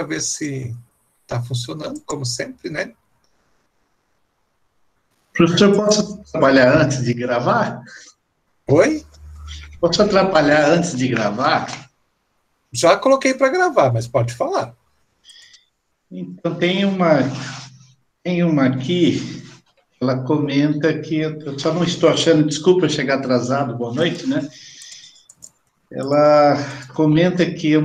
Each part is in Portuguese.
ver se está funcionando, como sempre, né? Professor, posso trabalhar antes de gravar? Oi? Posso atrapalhar antes de gravar? Já coloquei para gravar, mas pode falar. Então, tem uma aqui, ela comenta que, eu só não estou achando, desculpa eu chegar atrasado, boa noite, né? Ela comenta que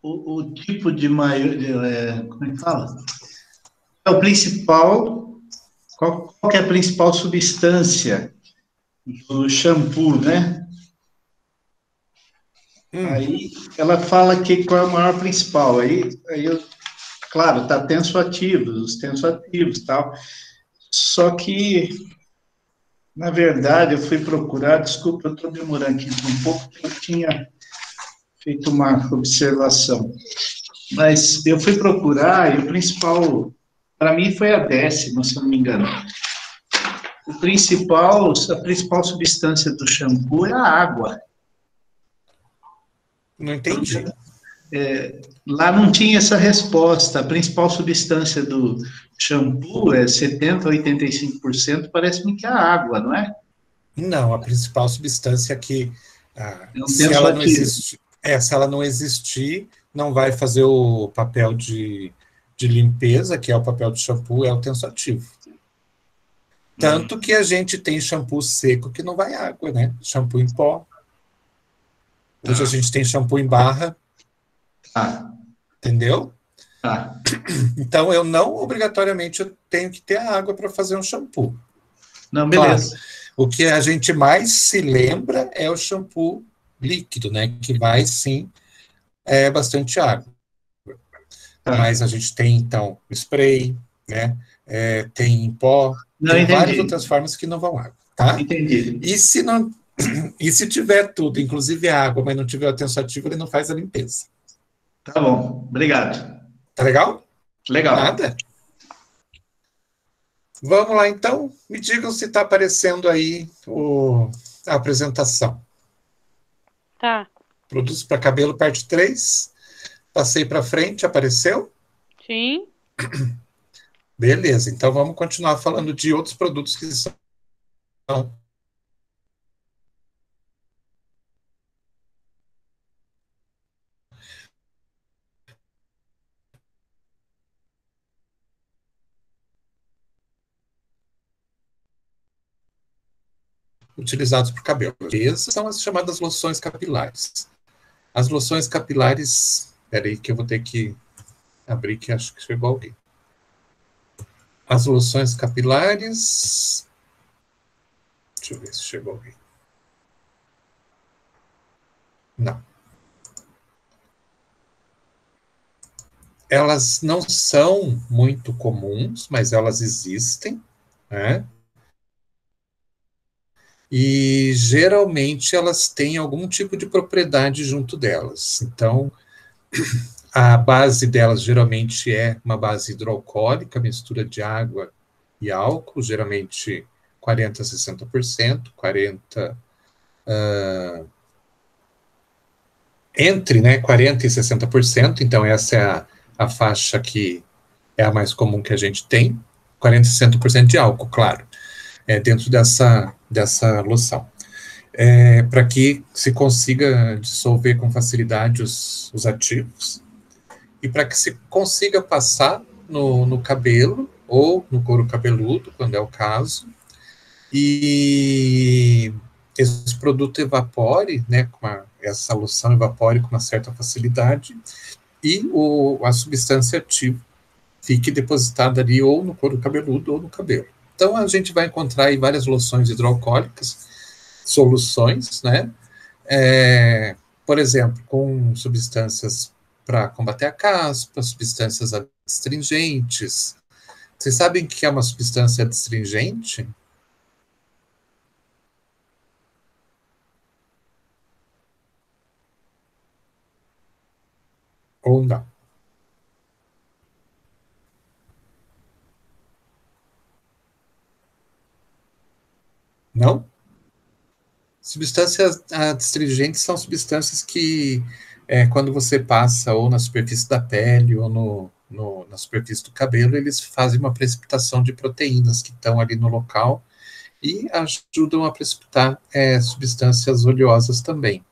o tipo de maior, como é que fala? É o principal, qual que é a principal substância do shampoo, né? Aí ela fala que qual é o maior principal. Claro, tá tensoativos, os tensoativos e tal. Só que, na verdade, eu fui procurar, desculpa, eu estou demorando aqui um pouco, porque eu tinha feito uma observação. Mas eu fui procurar e o principal, para mim, foi a 10ª, se eu não me engano. A principal substância do shampoo é a água. Não entendi. Lá não tinha essa resposta. A principal substância do shampoo é 70% a 85%, parece-me que é a água, não é? Não, a principal substância que, É um se ela não tensoativo. existir, se ela não existir, não vai fazer o papel de limpeza, que é o papel de shampoo, é o tensoativo. Tanto que a gente tem shampoo seco que não vai água, né? Shampoo em pó. Hoje a gente tem shampoo em barra, Ah, entendeu? tá. Então, eu não obrigatoriamente eu tenho que ter água para fazer um shampoo. Não, Claro, beleza. o que a gente mais se lembra é o shampoo líquido, né? Que vai sim, bastante água. Tá. Mas a gente tem, então, spray, né? Tem em pó, Não, tem várias entendi. outras formas que não vão água, tá? Entendi. E se não, e se tiver tudo, inclusive água, mas não tiver o tensoativo, ele não faz a limpeza. Tá bom. Obrigado. Tá legal? Legal. Nada. Vamos lá, então. Me digam se está aparecendo aí a apresentação. Tá. Produtos para cabelo, parte 3. Passei para frente, apareceu? Sim. Beleza, então vamos continuar falando de outros produtos que são utilizados para o cabelo. Essas são as chamadas loções capilares. As loções capilares. Espera aí que eu vou ter que abrir, que acho que chegou alguém. As loções capilares. Deixa eu ver se chegou alguém. Não. Elas não são muito comuns, mas elas existem, né? E geralmente elas têm algum tipo de propriedade junto delas. Então, a base delas geralmente é uma base hidroalcoólica, mistura de água e álcool, geralmente 40% a 60%, 40%, entre, né, 40% e 60%, então essa é a faixa que é a mais comum que a gente tem, 40% e 60% de álcool, claro, dentro dessa loção. Para que se consiga dissolver com facilidade os ativos e para que se consiga passar no cabelo ou no couro cabeludo, quando é o caso, e esse produto evapore, né, essa loção evapore com uma certa facilidade e a substância ativa fique depositada ali ou no couro cabeludo ou no cabelo. Então a gente vai encontrar aí várias loções hidroalcoólicas, soluções, né? Por exemplo, com substâncias para combater a caspa, substâncias adstringentes. Vocês sabem o que é uma substância adstringente? Ou não? Não? Substâncias adstringentes são substâncias que quando você passa ou na superfície da pele ou na superfície do cabelo, eles fazem uma precipitação de proteínas que estão ali no local e ajudam a precipitar substâncias oleosas também.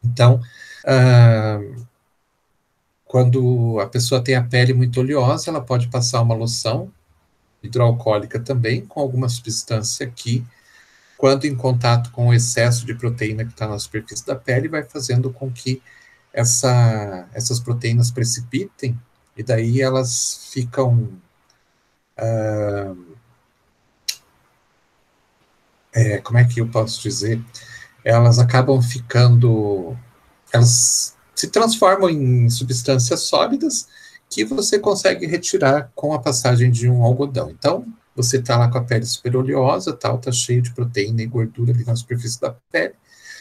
Então, quando a pessoa tem a pele muito oleosa, ela pode passar uma loção hidroalcoólica também, com alguma substância que, quando em contato com o excesso de proteína que está na superfície da pele, vai fazendo com que essas proteínas precipitem, e daí elas ficam como é que eu posso dizer? Elas acabam ficando, elas se transformam em substâncias sólidas que você consegue retirar com a passagem de um algodão. Então, você está lá com a pele super oleosa, tal, tá cheio de proteína e gordura ali na superfície da pele,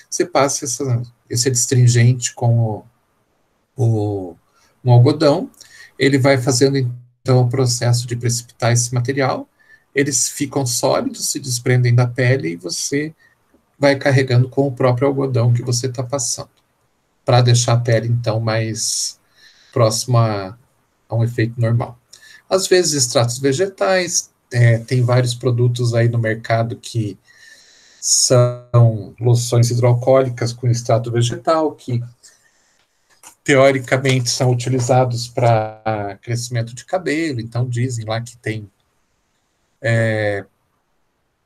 você passa esse adstringente com um algodão, ele vai fazendo então o processo de precipitar esse material, eles ficam sólidos, se desprendem da pele e você vai carregando com o próprio algodão que você está passando, para deixar a pele então mais próxima a um efeito normal. Às vezes extratos vegetais, tem vários produtos aí no mercado que são loções hidroalcoólicas com extrato vegetal, que teoricamente são utilizados para crescimento de cabelo, então dizem lá que tem,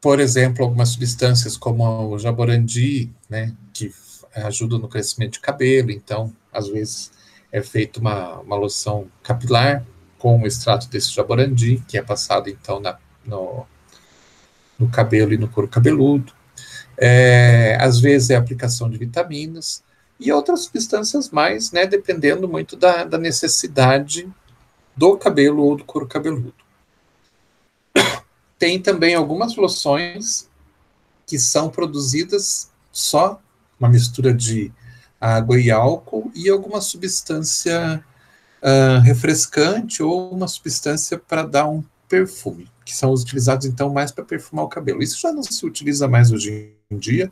por exemplo, algumas substâncias como o jaborandi, né, que ajudam no crescimento de cabelo, então às vezes é feita uma loção capilar com o extrato desse jaborandi, que é passado então no cabelo e no couro cabeludo. Às vezes é aplicação de vitaminas e outras substâncias mais, né, dependendo muito da necessidade do cabelo ou do couro cabeludo. Tem também algumas loções que são produzidas só uma mistura de água e álcool e alguma substância refrescante ou uma substância para dar um perfume, que são utilizados então mais para perfumar o cabelo. Isso já não se utiliza mais hoje em dia,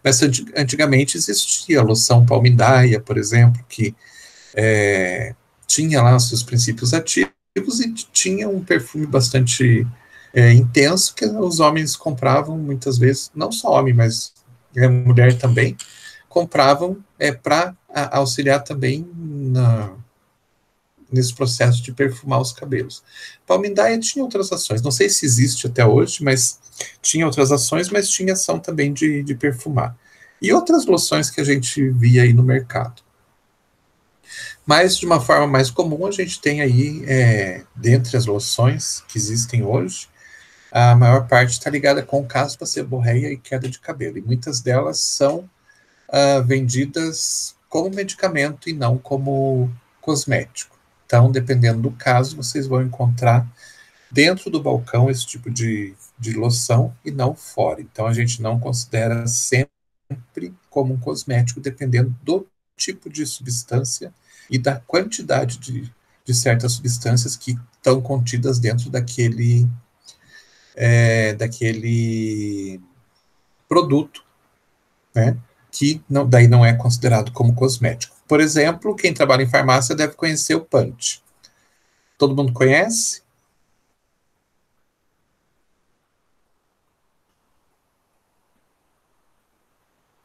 mas antigamente existia a loção palmidaia, por exemplo, que tinha lá os seus princípios ativos e tinha um perfume bastante intenso que os homens compravam muitas vezes, não só homem, mas mulher também, compravam para auxiliar também nesse processo de perfumar os cabelos. Palmidaia tinha outras ações, não sei se existe até hoje, mas tinha outras ações, mas tinha ação também de perfumar. E outras loções que a gente via aí no mercado. Mas, de uma forma mais comum, a gente tem aí, dentre as loções que existem hoje, a maior parte está ligada com caspa, seborreia e queda de cabelo. E muitas delas são vendidas como medicamento e não como cosmético. Então, dependendo do caso, vocês vão encontrar dentro do balcão esse tipo de loção e não fora. Então, a gente não considera sempre como um cosmético, dependendo do tipo de substância e da quantidade de certas substâncias que estão contidas dentro daquele produto, né, que daí não é considerado como cosmético. Por exemplo, quem trabalha em farmácia deve conhecer o Punch. Todo mundo conhece?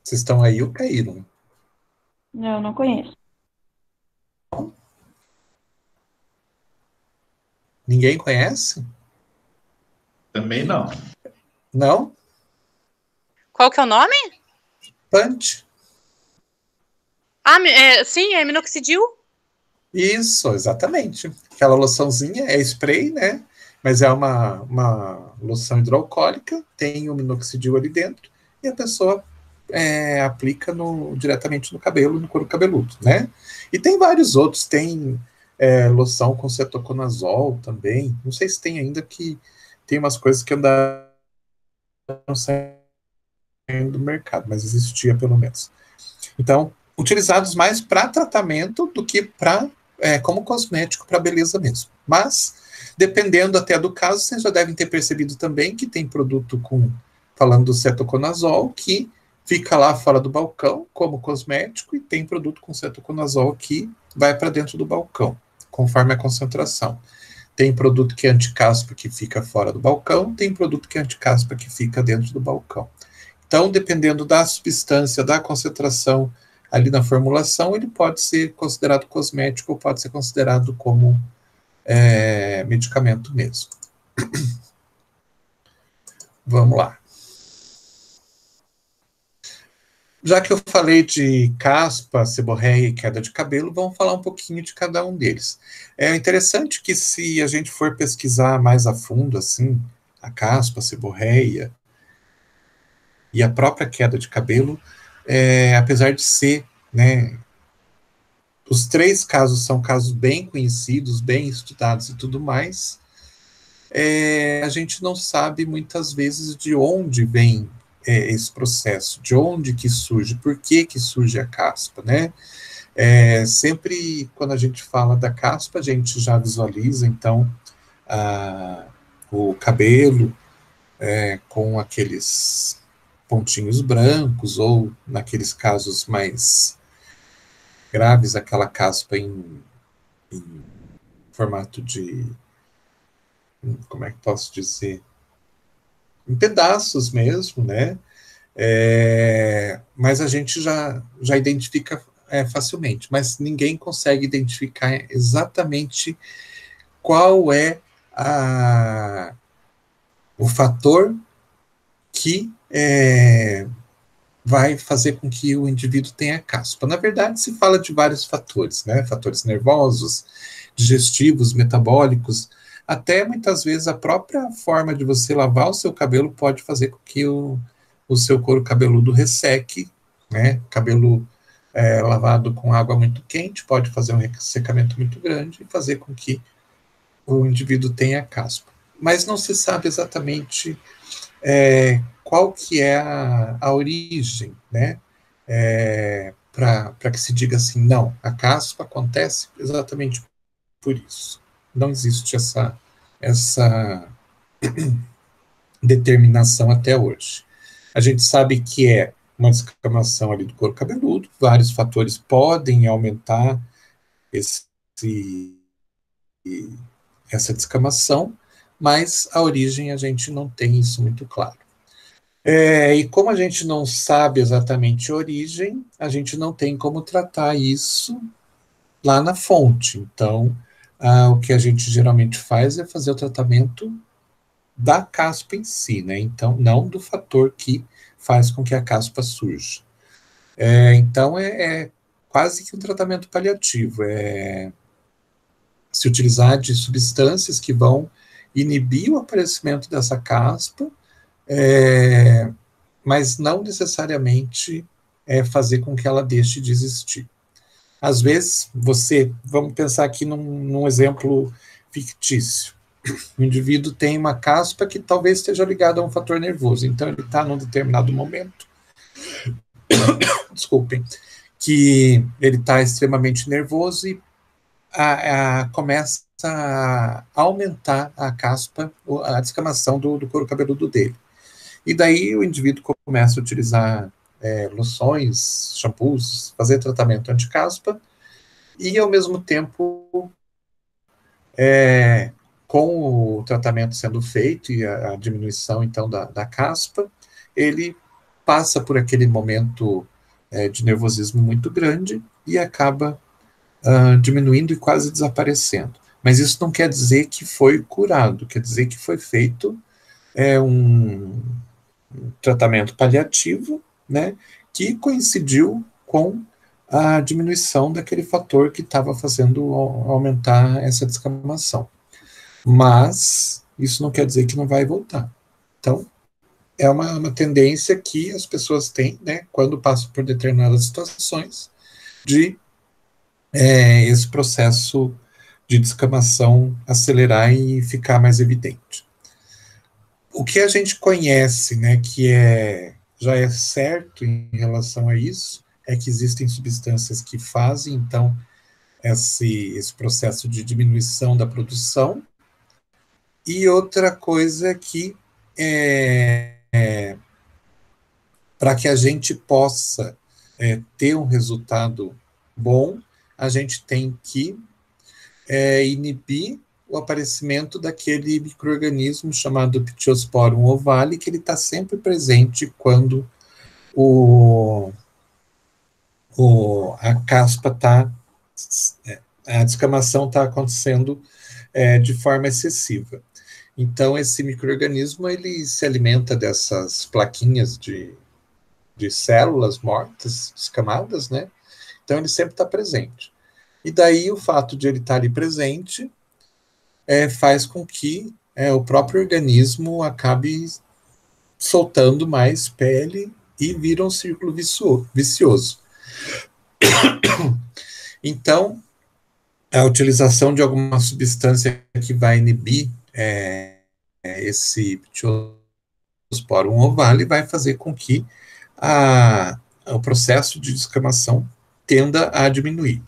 Vocês estão aí ou caíram? Não, não conheço. Ninguém conhece? Também não. Não? Qual que é o nome? Punch. Sim, é minoxidil? Isso, exatamente. Aquela loçãozinha é spray, né? Mas é uma loção hidroalcoólica, tem o minoxidil ali dentro, e a pessoa aplica diretamente no cabelo, no couro cabeludo, né? E tem vários outros, tem loção com cetoconazol também, não sei se tem ainda, que tem umas coisas que andaram saindo do mercado, mas existia pelo menos. Então, utilizados mais para tratamento do que como cosmético para beleza mesmo. Mas, dependendo até do caso, vocês já devem ter percebido também que tem produto falando do cetoconazol, que fica lá fora do balcão como cosmético e tem produto com cetoconazol que vai para dentro do balcão, conforme a concentração. Tem produto que é anticaspa que fica fora do balcão, tem produto que é anticaspa que fica dentro do balcão. Então, dependendo da substância, da concentração ali na formulação, ele pode ser considerado cosmético ou pode ser considerado como medicamento mesmo. Vamos lá. Já que eu falei de caspa, seborreia e queda de cabelo, vamos falar um pouquinho de cada um deles. É interessante que se a gente for pesquisar mais a fundo, assim, a caspa, a seborreia e a própria queda de cabelo, apesar de ser, né, os 3 casos são casos bem conhecidos, bem estudados e tudo mais, a gente não sabe muitas vezes de onde vem esse processo, de onde que surge, por que que surge a caspa, né? Sempre quando a gente fala da caspa, a gente já visualiza, então, o cabelo com aqueles pontinhos brancos, ou, naqueles casos mais graves, aquela caspa em formato de, como é que posso dizer, em pedaços mesmo, né? Mas a gente já identifica facilmente, mas ninguém consegue identificar exatamente qual é o fator que vai fazer com que o indivíduo tenha caspa. Na verdade, se fala de vários fatores, né? Fatores nervosos, digestivos, metabólicos, até muitas vezes a própria forma de você lavar o seu cabelo pode fazer com que o seu couro cabeludo resseque, né? Cabelo lavado com água muito quente pode fazer um ressecamento muito grande e fazer com que o indivíduo tenha caspa. Mas não se sabe exatamente qual que é a origem, né? Para que se diga assim, não, a caspa acontece exatamente por isso. Não existe essa determinação até hoje. A gente sabe que é uma descamação ali do couro cabeludo, vários fatores podem aumentar essa descamação, mas a origem a gente não tem isso muito claro. E como a gente não sabe exatamente a origem, a gente não tem como tratar isso lá na fonte. Então, o que a gente geralmente faz é fazer o tratamento da caspa em si, né? Então, não do fator que faz com que a caspa surja. Então, é quase que um tratamento paliativo. Se utilizar de substâncias que vão inibir o aparecimento dessa caspa, mas não necessariamente fazer com que ela deixe de existir. Às vezes, vamos pensar aqui num exemplo fictício. O indivíduo tem uma caspa que talvez esteja ligada a um fator nervoso, então ele está num determinado momento, desculpem, que ele está extremamente nervoso e começa a aumentar a caspa, a descamação do couro cabeludo dele. E daí o indivíduo começa a utilizar loções, shampoos, fazer tratamento anti-caspa, e ao mesmo tempo, com o tratamento sendo feito e a diminuição, então, da caspa, ele passa por aquele momento de nervosismo muito grande e acaba diminuindo e quase desaparecendo. Mas isso não quer dizer que foi curado, quer dizer que foi feito um tratamento paliativo, né, que coincidiu com a diminuição daquele fator que estava fazendo aumentar essa descamação. Mas isso não quer dizer que não vai voltar. Então, é uma tendência que as pessoas têm, né, quando passam por determinadas situações, de esse processo de descamação acelerar e ficar mais evidente. O que a gente conhece, né, que já é certo em relação a isso, é que existem substâncias que fazem, então, esse processo de diminuição da produção. E outra coisa que para que a gente possa ter um resultado bom, a gente tem que inibir o aparecimento daquele micro-organismo chamado Ptyosporum ovale, que ele está sempre presente quando a caspa está, a descamação está acontecendo de forma excessiva. Então, esse micro-organismo, ele se alimenta dessas plaquinhas de células mortas, descamadas, né? Então, ele sempre está presente. E daí, o fato de ele estar ali presente faz com que o próprio organismo acabe soltando mais pele e vira um círculo vicioso. Então, a utilização de alguma substância que vai inibir esse Ptyosporum ovale vai fazer com que o processo de descamação tenda a diminuir.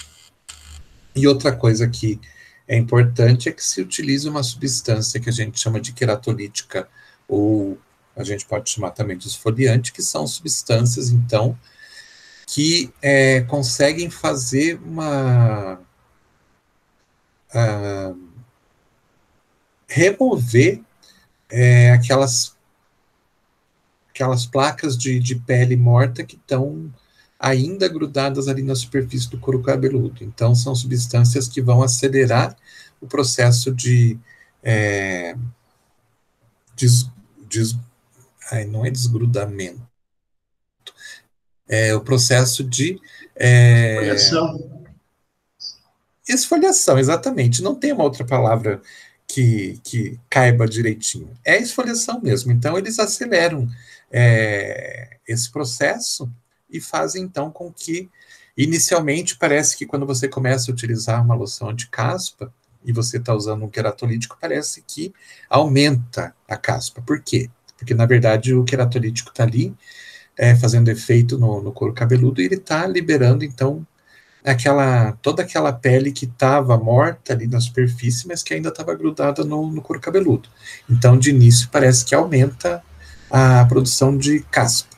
E outra coisa que é importante é que se utilize uma substância que a gente chama de queratolítica, ou a gente pode chamar também de esfoliante, que são substâncias, então, que conseguem fazer remover aquelas placas de pele morta que estão ainda grudadas ali na superfície do couro cabeludo. Então, são substâncias que vão acelerar o processo não é desgrudamento, o processo de esfoliação, exatamente. Não tem uma outra palavra que caiba direitinho. É esfoliação mesmo. Então, eles aceleram esse processo e fazem, então, com que, inicialmente, parece que quando você começa a utilizar uma loção anti-caspa e você está usando um queratolítico, parece que aumenta a caspa. Por quê? Porque, na verdade, o queratolítico está ali fazendo efeito no couro cabeludo e ele está liberando, então, toda aquela pele que estava morta ali na superfície, mas que ainda estava grudada no couro cabeludo. Então, de início, parece que aumenta a produção de caspa.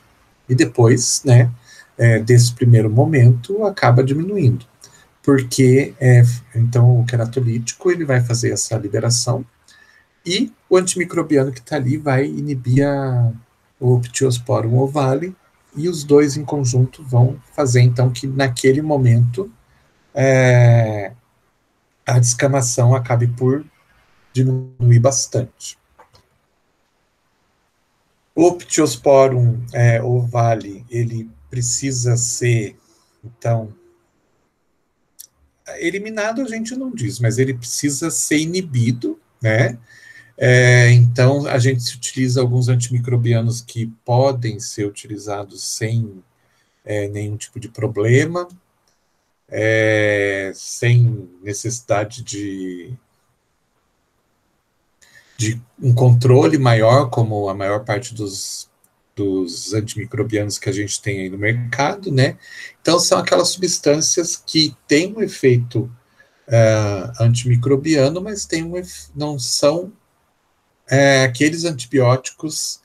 E depois, né, desse primeiro momento, acaba diminuindo. Porque, então, o queratolítico, ele vai fazer essa liberação e o antimicrobiano que está ali vai inibir o Ptyosporum ovale, e os dois em conjunto vão fazer, então, que naquele momento a descamação acabe por diminuir bastante. O Ptyosporum ovale, ele precisa ser, então, eliminado a gente não diz, mas ele precisa ser inibido, né? Então, a gente utiliza alguns antimicrobianos que podem ser utilizados sem nenhum tipo de problema, sem necessidade de um controle maior, como a maior parte dos antimicrobianos que a gente tem aí no mercado, né? Então, são aquelas substâncias que têm um efeito antimicrobiano, mas não são aqueles antibióticos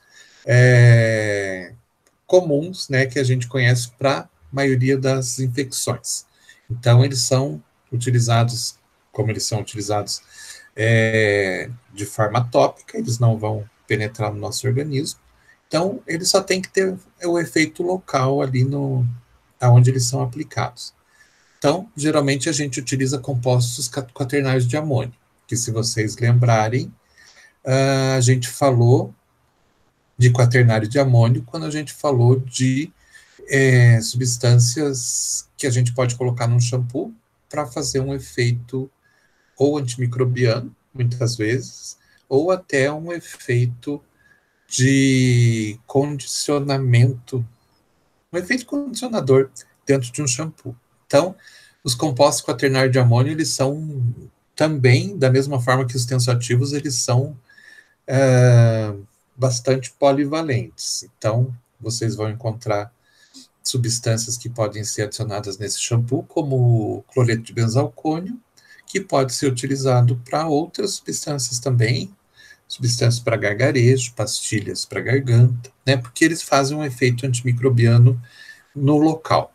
comuns, né, que a gente conhece para a maioria das infecções. Então, eles são utilizados, como eles são utilizados de forma tópica, eles não vão penetrar no nosso organismo. Então, eles só tem que ter o efeito local ali onde eles são aplicados. Então, geralmente a gente utiliza compostos quaternários de amônio, que, se vocês lembrarem, a gente falou de quaternário de amônio quando a gente falou de substâncias que a gente pode colocar num shampoo para fazer um efeito ou antimicrobiano, muitas vezes, ou até um efeito de condicionamento, um efeito condicionador dentro de um shampoo. Então, os compostos quaternários de amônio, eles são também, da mesma forma que os tensoativos, eles são bastante polivalentes. Então, vocês vão encontrar substâncias que podem ser adicionadas nesse shampoo, como o cloreto de benzalcônio, que pode ser utilizado para outras substâncias também, substâncias para gargarejo, pastilhas para garganta, né, porque eles fazem um efeito antimicrobiano no local.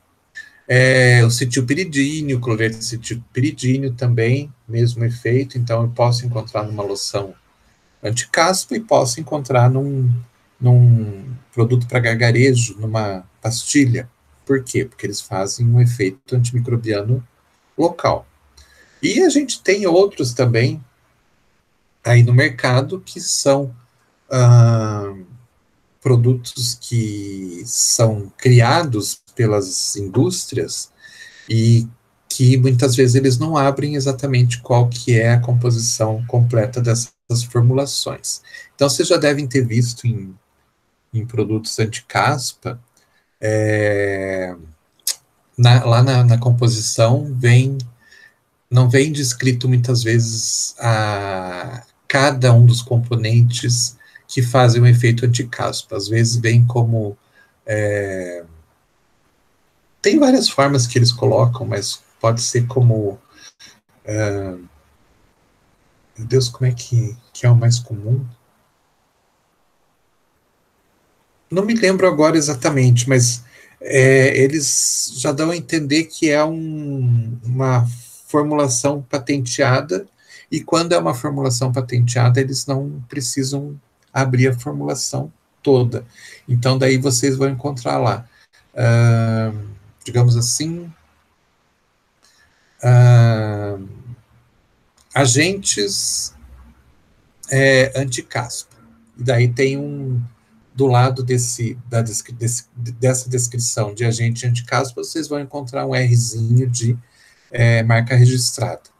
O cetilpiridín, o cloreto de cetilpiridín também, mesmo efeito, então eu posso encontrar numa loção anticaspa e posso encontrar num produto para gargarejo, numa pastilha. Por quê? Porque eles fazem um efeito antimicrobiano local. E a gente tem outros também aí no mercado que são produtos que são criados pelas indústrias e que muitas vezes eles não abrem exatamente qual que é a composição completa dessas formulações. Então, vocês já devem ter visto em produtos anti-caspa, lá na composição não vem descrito muitas vezes cada um dos componentes que fazem o efeito anti-caspa. Às vezes vem como... tem várias formas que eles colocam, mas pode ser como... meu Deus, como é que é o mais comum? Não me lembro agora exatamente, mas eles já dão a entender que é uma formulação patenteada, e quando é uma formulação patenteada, eles não precisam abrir a formulação toda. Então, daí vocês vão encontrar lá, digamos assim, agentes anti-caspa. E daí tem do lado dessa descrição de agente anti-caspa, vocês vão encontrar um Rzinho de marca registrada.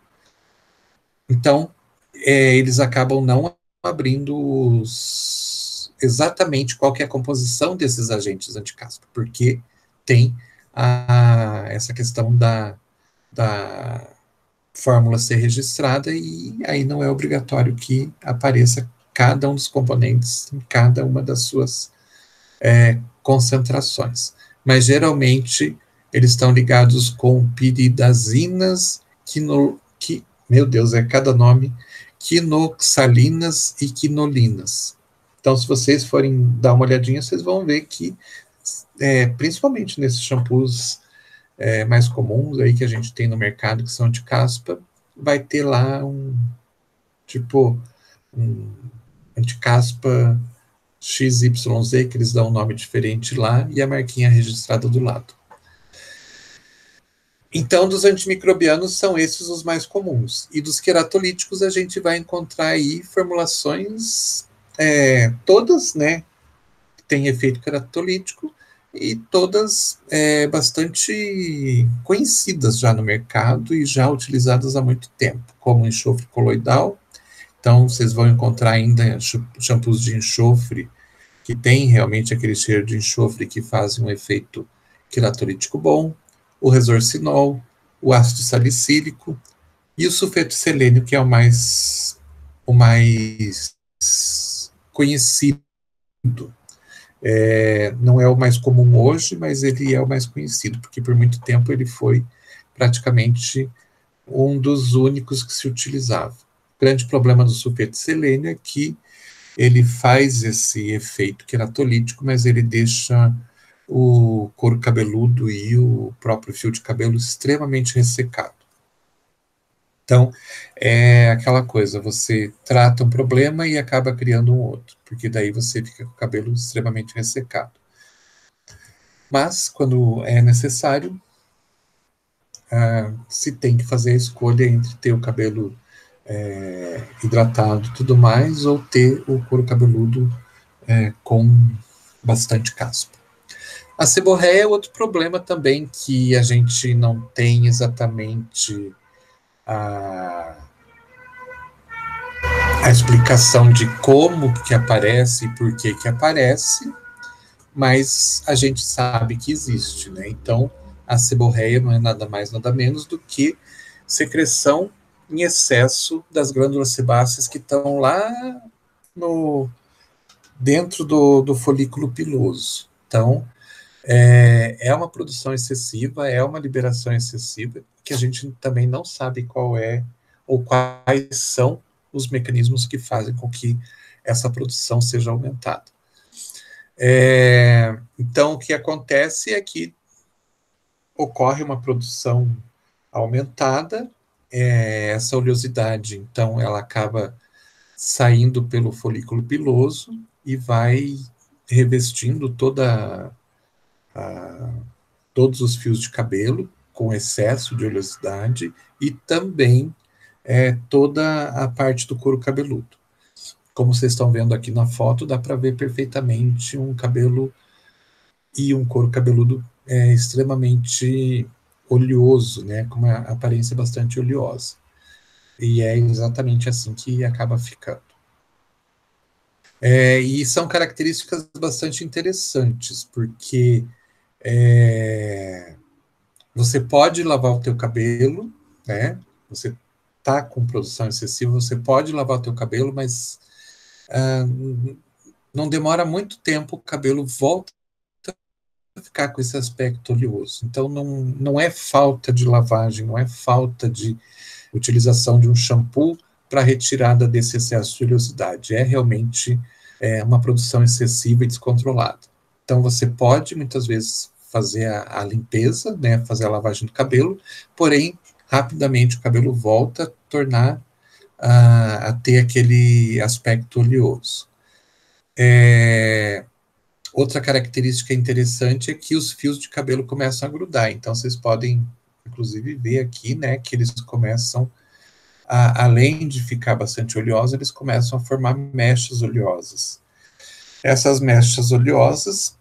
Então, eles acabam não abrindo exatamente qual que é a composição desses agentes anti-caspa, porque tem essa questão da fórmula ser registrada, e aí não é obrigatório que apareça cada um dos componentes em cada uma das suas concentrações. Mas, geralmente, eles estão ligados com piridazinas, meu Deus, cada nome, quinoxalinas e quinolinas. Então, se vocês forem dar uma olhadinha, vocês vão ver que, principalmente nesses shampoos mais comuns aí que a gente tem no mercado, que são de caspa, vai ter lá um anticaspa XYZ, que eles dão um nome diferente lá, e a marquinha registrada do lado. Então, dos antimicrobianos são esses os mais comuns. E dos queratolíticos a gente vai encontrar aí formulações, todas, né, têm efeito queratolítico, e todas bastante conhecidas já no mercado e já utilizadas há muito tempo, como enxofre coloidal. Então, vocês vão encontrar ainda shampoos de enxofre que tem realmente aquele cheiro de enxofre que faz um efeito queratolítico bom, o resorcinol, o ácido salicílico e o sulfeto de selênio, que é o mais conhecido. Não é o mais comum hoje, mas ele é o mais conhecido, porque por muito tempo ele foi praticamente um dos únicos que se utilizava. O grande problema do sulfeto de selênio é que ele faz esse efeito queratolítico, mas ele deixa o couro cabeludo e o próprio fio de cabelo extremamente ressecado. Então, é aquela coisa, você trata um problema e acaba criando um outro, porque daí você fica com o cabelo extremamente ressecado. Mas, quando é necessário, se tem que fazer a escolha entre ter o cabelo hidratado e tudo mais, ou ter o couro cabeludo com bastante caspa. A seborreia é outro problema também, que a gente não tem exatamente a explicação de como que aparece e por que aparece, mas a gente sabe que existe, né? Então, a seborreia não é nada mais, nada menos do que secreção em excesso das glândulas sebáceas que estão lá dentro do folículo piloso. Então, é uma produção excessiva, é uma liberação excessiva, que a gente também não sabe qual é ou quais são os mecanismos que fazem com que essa produção seja aumentada. Então, o que acontece é que ocorre uma produção aumentada, essa oleosidade, então, ela acaba saindo pelo folículo piloso e vai revestindo todos os fios de cabelo com excesso de oleosidade e também toda a parte do couro cabeludo. Como vocês estão vendo aqui na foto, dá para ver perfeitamente um cabelo e um couro cabeludo extremamente oleoso, né, com uma aparência bastante oleosa. E é exatamente assim que acaba ficando. E são características bastante interessantes, porque você pode lavar o teu cabelo, né? Você está com produção excessiva, você pode lavar o teu cabelo, mas não demora muito tempo, o cabelo volta a ficar com esse aspecto oleoso. Então, não é falta de lavagem, não é falta de utilização de um shampoo para retirada desse excesso de oleosidade. É realmente uma produção excessiva e descontrolada. Então, você pode, muitas vezes, fazer a limpeza, né, fazer a lavagem do cabelo, porém, rapidamente o cabelo volta a ter aquele aspecto oleoso. Outra característica interessante é que os fios de cabelo começam a grudar. Então, vocês podem, inclusive, ver aqui, né, que eles começam, além de ficar bastante oleosos, eles começam a formar mechas oleosas. Essas mechas oleosas,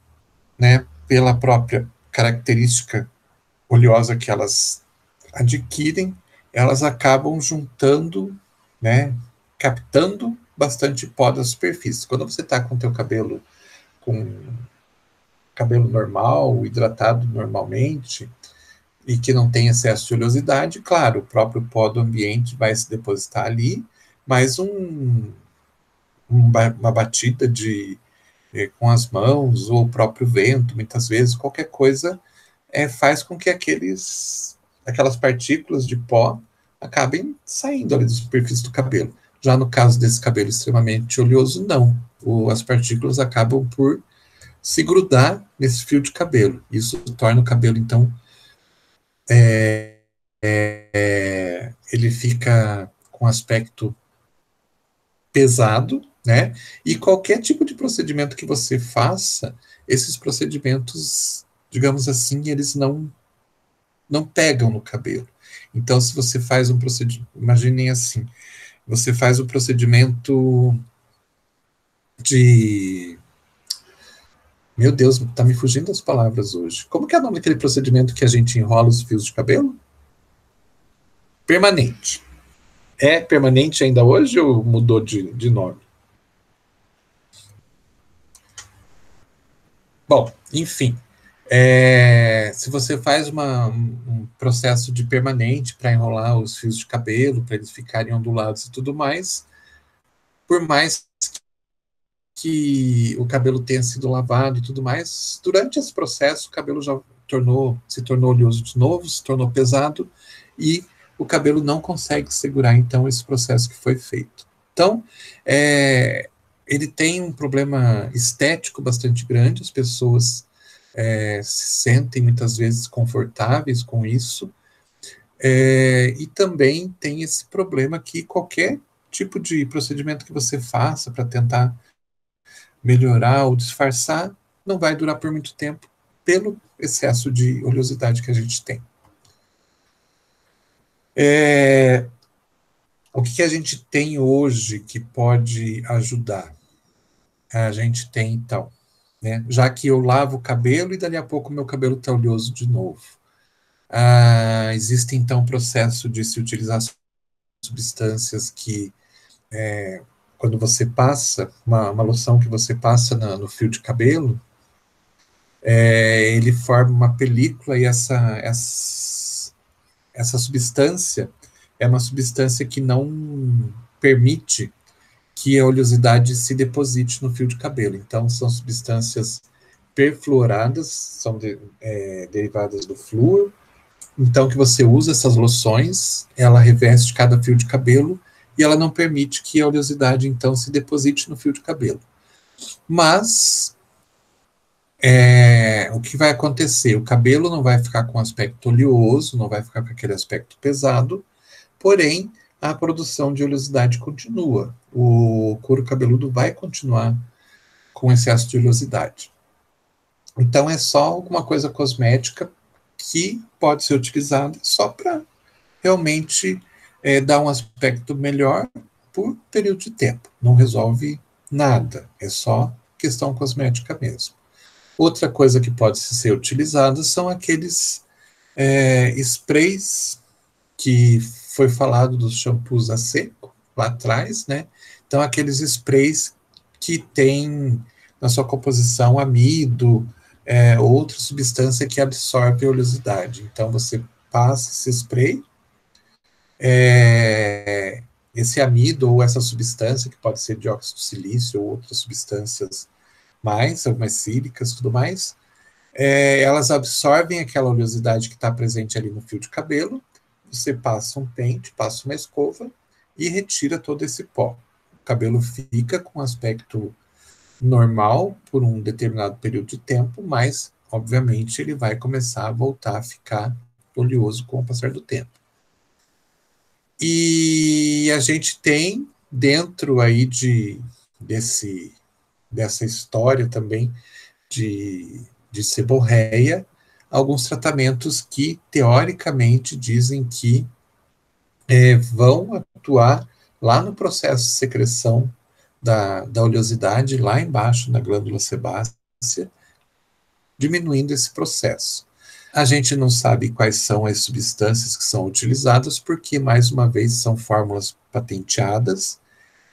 né, pela própria característica oleosa que elas adquirem, elas acabam juntando, né, captando bastante pó da superfície. Quando você está com o teu cabelo normal, hidratado normalmente, e que não tem excesso de oleosidade, claro, o próprio pó do ambiente vai se depositar ali, mas uma batida com as mãos, ou o próprio vento, muitas vezes, qualquer coisa, faz com que aquelas partículas de pó acabem saindo ali da superfície do cabelo. Já no caso desse cabelo extremamente oleoso, não. As partículas acabam por se grudar nesse fio de cabelo. Isso torna o cabelo, então, ele fica com aspecto pesado, né? E qualquer tipo de procedimento que você faça, esses procedimentos, digamos assim, eles não pegam no cabelo. Então, se você faz um procedimento, imaginem assim, você faz o procedimento de... Meu Deus, tá me fugindo as palavras hoje. Como que é o nome daquele procedimento que a gente enrola os fios de cabelo? Permanente. É permanente ainda hoje ou mudou de nome? Bom, enfim. Se você faz um processo de permanente para enrolar os fios de cabelo, para eles ficarem ondulados e tudo mais, por mais que o cabelo tenha sido lavado e tudo mais, durante esse processo o cabelo já se tornou oleoso de novo, se tornou pesado, e o cabelo não consegue segurar, então, esse processo que foi feito. Então, ele tem um problema estético bastante grande, as pessoas se sentem muitas vezes confortáveis com isso, e também tem esse problema que qualquer tipo de procedimento que você faça para tentar melhorar ou disfarçar, não vai durar por muito tempo, pelo excesso de oleosidade que a gente tem. O que a gente tem hoje que pode ajudar? A gente tem, então, né, já que eu lavo o cabelo e dali a pouco o meu cabelo está oleoso de novo. Existe, então, um processo de se utilizar substâncias que, quando você passa, uma loção que você passa no fio de cabelo, ele forma uma película e essa substância é uma substância que não permite que a oleosidade se deposite no fio de cabelo. Então, são substâncias perfluoradas, são derivadas do flúor. Então, que você usa essas loções, ela reveste cada fio de cabelo e ela não permite que a oleosidade, então, se deposite no fio de cabelo. Mas, o que vai acontecer? O cabelo não vai ficar com aspecto oleoso, não vai ficar com aquele aspecto pesado, porém, a produção de oleosidade continua. O couro cabeludo vai continuar com excesso de oleosidade. Então, é só alguma coisa cosmética que pode ser utilizada só para realmente dar um aspecto melhor por período de tempo. Não resolve nada, é só questão cosmética mesmo. Outra coisa que pode ser utilizada são aqueles sprays que foi falado dos shampoos a seco, lá atrás, né? Então, aqueles sprays que têm na sua composição amido, outra substância que absorve a oleosidade. Então, você passa esse spray, esse amido ou essa substância, que pode ser dióxido de silício ou outras substâncias algumas sílicas e tudo mais, elas absorvem aquela oleosidade que está presente ali no fio de cabelo, você passa um pente, passa uma escova e retira todo esse pó. O cabelo fica com aspecto normal por um determinado período de tempo, mas, obviamente, ele vai começar a voltar a ficar oleoso com o passar do tempo. E a gente tem, dentro aí dessa história também de seborreia, alguns tratamentos que, teoricamente, dizem que vão atuar lá no processo de secreção da oleosidade, lá embaixo na glândula sebácea, diminuindo esse processo. A gente não sabe quais são as substâncias que são utilizadas, porque, mais uma vez, são fórmulas patenteadas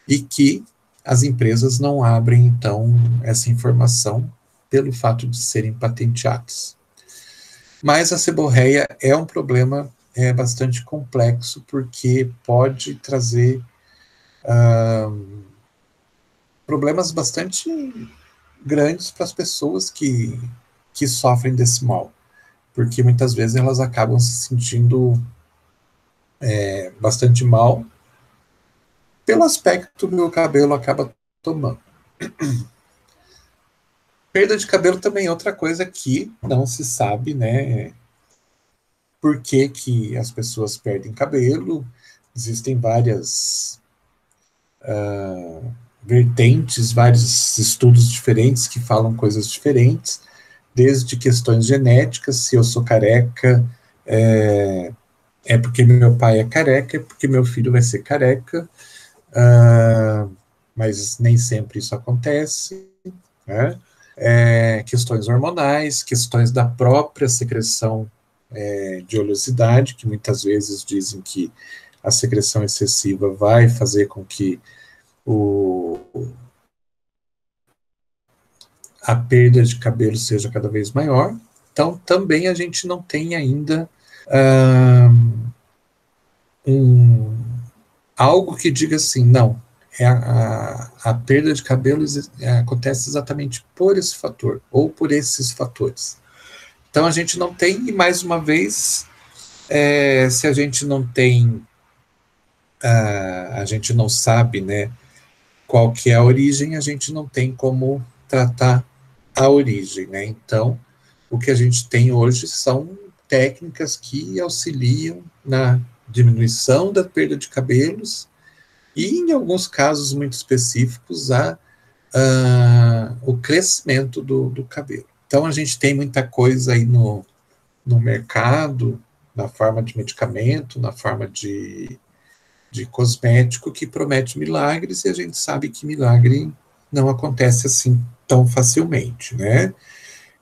e que as empresas não abrem, então, essa informação pelo fato de serem patenteadas. Mas a seborreia é um problema bastante complexo, porque pode trazer problemas bastante grandes para as pessoas que sofrem desse mal, porque muitas vezes elas acabam se sentindo bastante mal pelo aspecto que o cabelo acaba tomando. Perda de cabelo também é outra coisa que não se sabe, né? Por que as pessoas perdem cabelo? Existem várias vertentes, vários estudos diferentes que falam coisas diferentes, desde questões genéticas, se eu sou careca, é porque meu pai é careca, é porque meu filho vai ser careca, mas nem sempre isso acontece, né? Questões hormonais, questões da própria secreção de oleosidade, que muitas vezes dizem que a secreção excessiva vai fazer com que a perda de cabelo seja cada vez maior. Então, também a gente não tem ainda algo que diga assim, não, a perda de cabelo acontece exatamente por esse fator, ou por esses fatores. Então, a gente não tem, e mais uma vez, se a gente não tem, a gente não sabe, né, qual que é a origem, a gente não tem como tratar a origem, né? Então, o que a gente tem hoje são técnicas que auxiliam na diminuição da perda de cabelos e, em alguns casos muito específicos, o crescimento do cabelo. Então, a gente tem muita coisa aí no mercado, na forma de medicamento, na forma de cosmético, que promete milagres, e a gente sabe que milagre não acontece assim tão facilmente, né?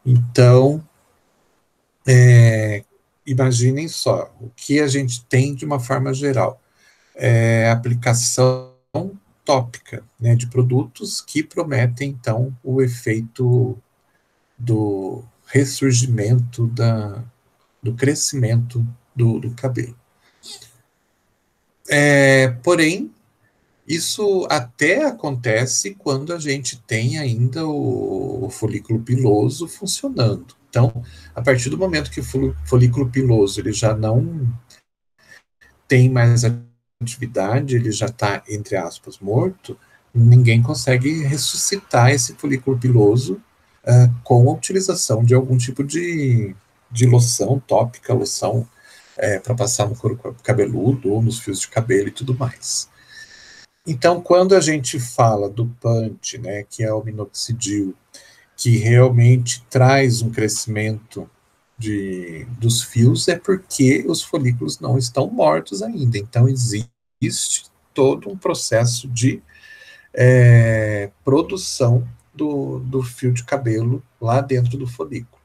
Então, imaginem só, o que a gente tem de uma forma geral, aplicação tópica, né, de produtos que prometem, então, o efeito do ressurgimento, do crescimento do cabelo. Porém, isso até acontece quando a gente tem ainda o folículo piloso funcionando. Então, a partir do momento que o folículo piloso ele já não tem mais atividade, ele já está, entre aspas, morto, ninguém consegue ressuscitar esse folículo piloso com a utilização de algum tipo de loção tópica, loção para passar no couro cabeludo ou nos fios de cabelo e tudo mais. Então, quando a gente fala do PUNT, né, que é o minoxidil, que realmente traz um crescimento dos fios, é porque os folículos não estão mortos ainda. Então, existe todo um processo de produção do fio de cabelo lá dentro do folículo.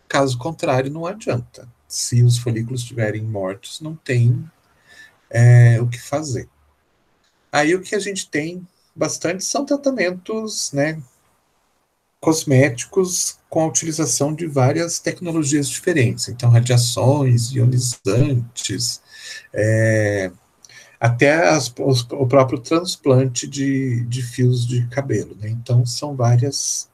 Caso contrário, não adianta. Se os folículos estiverem mortos, não tem o que fazer. Aí o que a gente tem bastante são tratamentos, né, cosméticos com a utilização de várias tecnologias diferentes. Então, radiações, ionizantes, até o próprio transplante de fios de cabelo, né? Então, são várias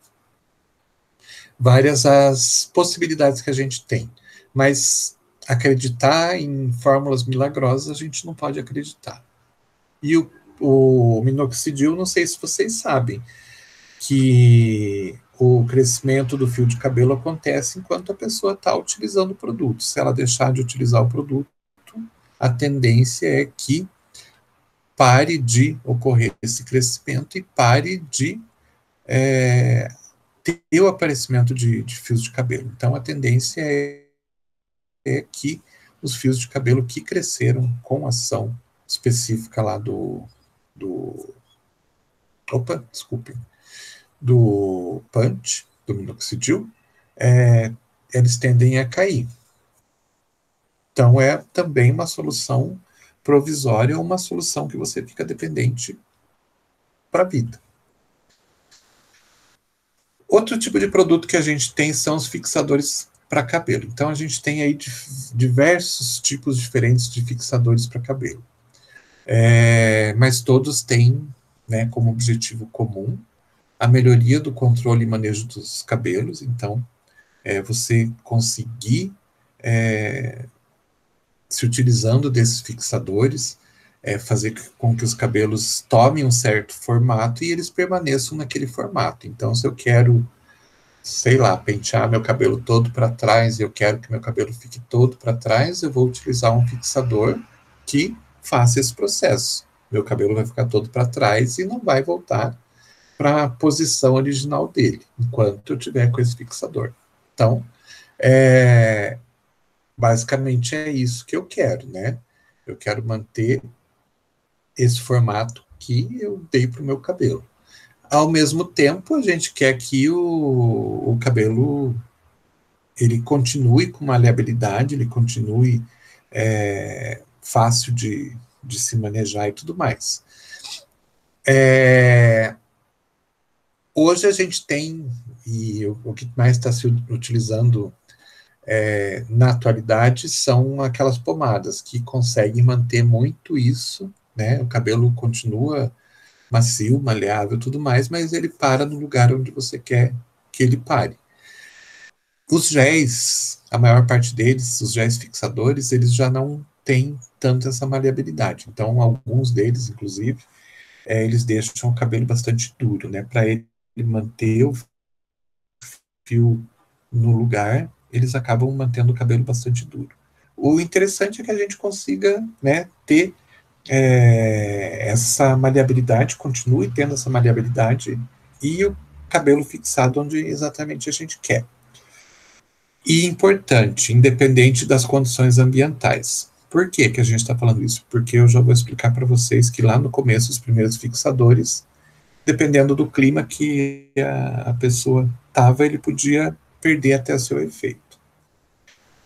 as possibilidades que a gente tem. Mas acreditar em fórmulas milagrosas, a gente não pode acreditar. E o minoxidil, não sei se vocês sabem, que o crescimento do fio de cabelo acontece enquanto a pessoa está utilizando o produto. Se ela deixar de utilizar o produto, a tendência é que pare de ocorrer esse crescimento e pare de ter o aparecimento de fios de cabelo. Então, a tendência é que os fios de cabelo que cresceram com ação específica lá do PUNT, do minoxidil, eles tendem a cair. Então, é também uma solução provisória, ou uma solução que você fica dependente para a vida. Outro tipo de produto que a gente tem são os fixadores para cabelo. Então, a gente tem aí diversos tipos diferentes de fixadores para cabelo. Mas todos têm, né, como objetivo comum a melhoria do controle e manejo dos cabelos. Então, você conseguir, se utilizando desses fixadores, fazer com que os cabelos tomem um certo formato e eles permaneçam naquele formato. Então, se eu quero, sei lá, pentear meu cabelo todo para trás e eu quero que meu cabelo fique todo para trás, eu vou utilizar um fixador que faça esse processo. Meu cabelo vai ficar todo para trás e não vai voltar para a posição original dele, enquanto eu tiver com esse fixador. Então, basicamente é isso que eu quero, né? Eu quero manter esse formato que eu dei para o meu cabelo. Ao mesmo tempo, a gente quer que o cabelo ele continue com maleabilidade, ele continue fácil de se manejar e tudo mais. Hoje a gente tem, e o que mais está se utilizando na atualidade são aquelas pomadas que conseguem manter muito isso, né? O cabelo continua macio, maleável, tudo mais, mas ele para no lugar onde você quer que ele pare. Os géis, a maior parte deles, os géis fixadores, eles já não têm tanto essa maleabilidade. Então, alguns deles, inclusive, eles deixam o cabelo bastante duro, né? Para ele manter o fio no lugar, eles acabam mantendo o cabelo bastante duro. O interessante é que a gente consiga, né, ter essa maleabilidade, continue tendo essa maleabilidade e o cabelo fixado onde exatamente a gente quer. E importante, independente das condições ambientais. Por que a gente está falando isso? Porque eu já vou explicar para vocês que lá no começo, os primeiros fixadores, dependendo do clima que a pessoa estava, ele podia perder até seu efeito.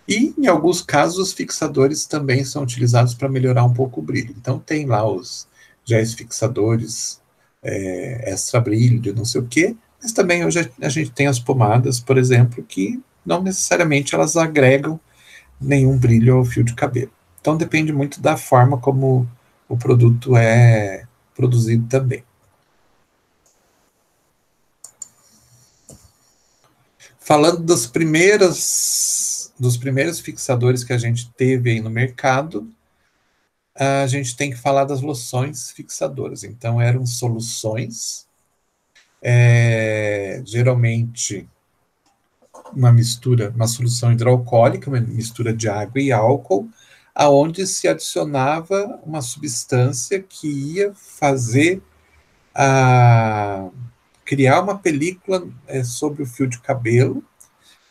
E, em alguns casos, os fixadores também são utilizados para melhorar um pouco o brilho. Então, tem lá os géis fixadores, extra brilho, não sei o quê, mas também hoje a gente tem as pomadas, por exemplo, que não necessariamente elas agregam nenhum brilho ao fio de cabelo. Então, depende muito da forma como o produto é produzido também. Falando dos primeiros fixadores que a gente teve aí no mercado, a gente tem que falar das loções fixadoras. Então, eram soluções, geralmente uma solução hidroalcoólica, uma mistura de água e álcool, aonde se adicionava uma substância que ia fazer criar uma película sobre o fio de cabelo,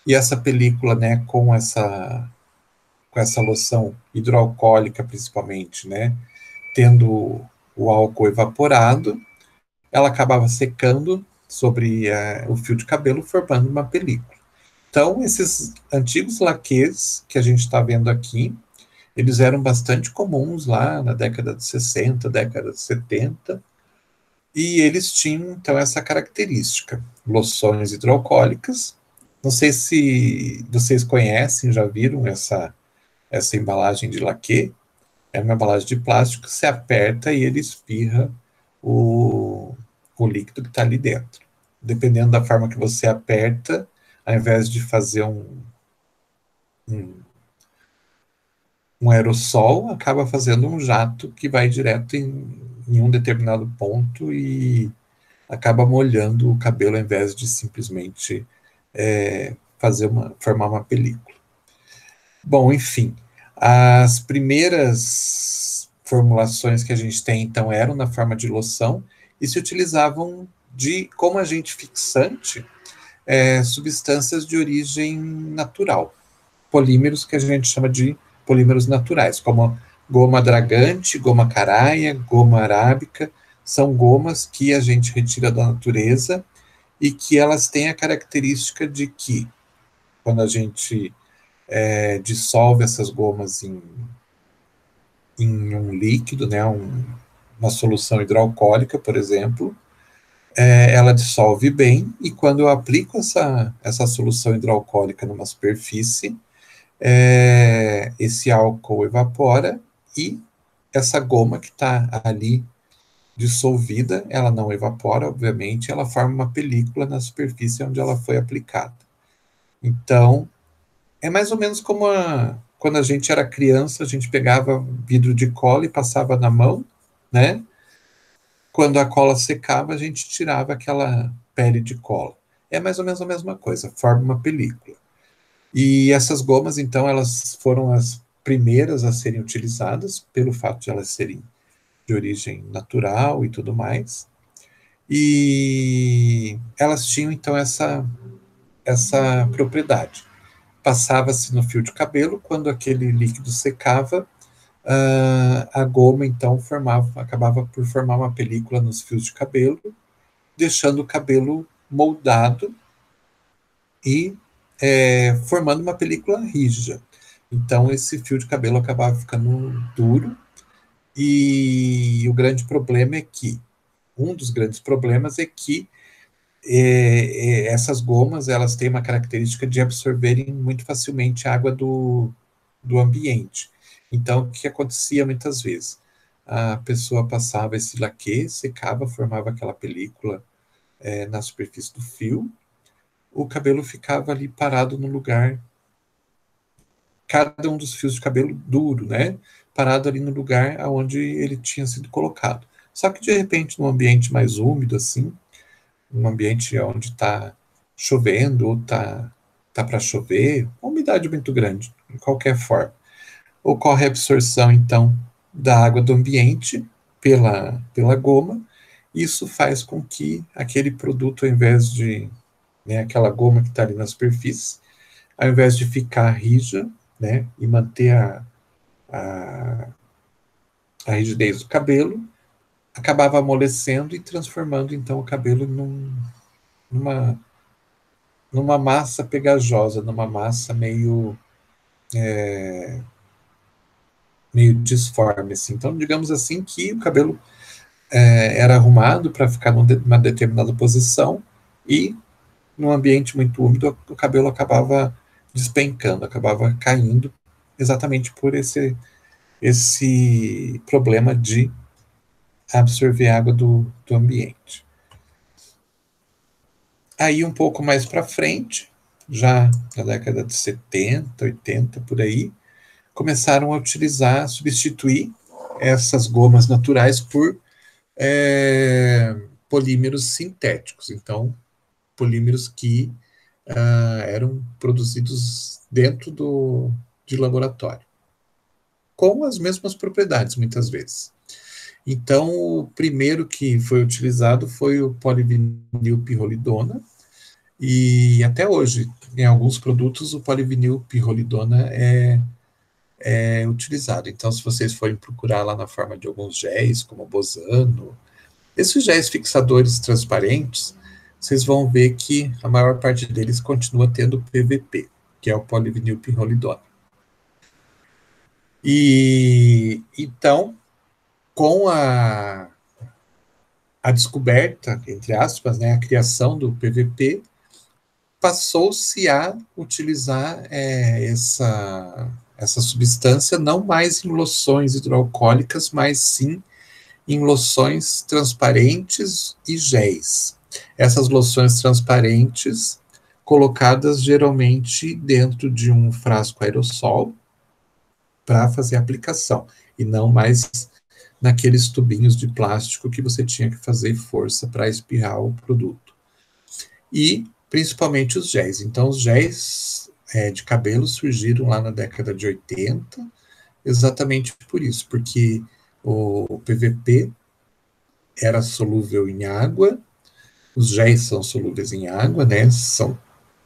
e essa película, né, com essa loção hidroalcoólica, principalmente, né, tendo o álcool evaporado, ela acabava secando sobre o fio de cabelo, formando uma película. Então, esses antigos laquês que a gente está vendo aqui, eles eram bastante comuns lá na década de 60, década de 70, e eles tinham, então, essa característica, loções hidroalcoólicas. Não sei se vocês conhecem, já viram essa embalagem de laquê. É uma embalagem de plástico, você aperta e ele espirra o líquido que está ali dentro. Dependendo da forma que você aperta, ao invés de fazer um aerossol, acaba fazendo um jato que vai direto em um determinado ponto e acaba molhando o cabelo, ao invés de simplesmente formar uma película. Bom, enfim, as primeiras formulações que a gente tem, então, eram na forma de loção e se utilizavam como agente fixante substâncias de origem natural, polímeros que a gente chama de polímeros naturais, como goma dragante, goma caraia, goma arábica, são gomas que a gente retira da natureza e que elas têm a característica de que, quando a gente dissolve essas gomas em um líquido, né, uma solução hidroalcoólica, por exemplo, ela dissolve bem, e quando eu aplico essa solução hidroalcoólica numa superfície, esse álcool evapora e essa goma que está ali dissolvida, ela não evapora, obviamente, ela forma uma película na superfície onde ela foi aplicada. Então, é mais ou menos como quando a gente era criança, a gente pegava vidro de cola e passava na mão, né? Quando a cola secava, a gente tirava aquela pele de cola. É mais ou menos a mesma coisa, forma uma película. E essas gomas, então, elas foram as primeiras a serem utilizadas, pelo fato de elas serem de origem natural e tudo mais. E elas tinham, então, essa propriedade. Passava-se no fio de cabelo, quando aquele líquido secava, a goma, então, acabava por formar uma película nos fios de cabelo, deixando o cabelo moldado e formando uma película rígida. Então, esse fio de cabelo acabava ficando duro, e o grande problema é que, um dos grandes problemas é que essas gomas, elas têm uma característica de absorverem muito facilmente a água do ambiente. Então, o que acontecia muitas vezes? A pessoa passava esse laquê, secava, formava aquela película na superfície do fio, o cabelo ficava ali parado no lugar, cada um dos fios de cabelo duro, né? Parado ali no lugar onde ele tinha sido colocado. Só que, de repente, num ambiente mais úmido, assim, um ambiente onde está chovendo ou está para chover, uma umidade muito grande, de qualquer forma, ocorre a absorção, então, da água do ambiente pela goma. Isso faz com que aquele produto, ao invés de, né, aquela goma que está ali na superfície, ao invés de ficar rígida, né, e manter a rigidez do cabelo, acabava amolecendo e transformando, então, o cabelo numa massa pegajosa, numa massa meio disforme, assim. Então, digamos assim, que o cabelo era arrumado para ficar numa determinada posição, e num ambiente muito úmido, o cabelo acabava despencando, acabava caindo, exatamente por esse problema de absorver água do ambiente. Aí, um pouco mais para frente, já na década de 70, 80, por aí, começaram a substituir essas gomas naturais por polímeros sintéticos. Então, polímeros que eram produzidos dentro de laboratório, com as mesmas propriedades, muitas vezes. Então, o primeiro que foi utilizado foi o polivinilpirrolidona, e até hoje, em alguns produtos, o polivinilpirrolidona é utilizado. Então, se vocês forem procurar lá na forma de alguns géis, como Bosano, esses géis fixadores transparentes, vocês vão ver que a maior parte deles continua tendo PVP, que é o polivinilpirrolidona. E então, com a descoberta, entre aspas, né, a criação do PVP, passou-se a utilizar essa substância não mais em loções hidroalcoólicas, mas sim em loções transparentes e géis. Essas loções transparentes colocadas geralmente dentro de um frasco aerossol para fazer a aplicação, e não mais naqueles tubinhos de plástico que você tinha que fazer força para espirrar o produto. E principalmente os géis. Então, os géis de cabelo surgiram lá na década de 80, exatamente por isso, porque o PVP era solúvel em água, os géis são solúveis em água, né?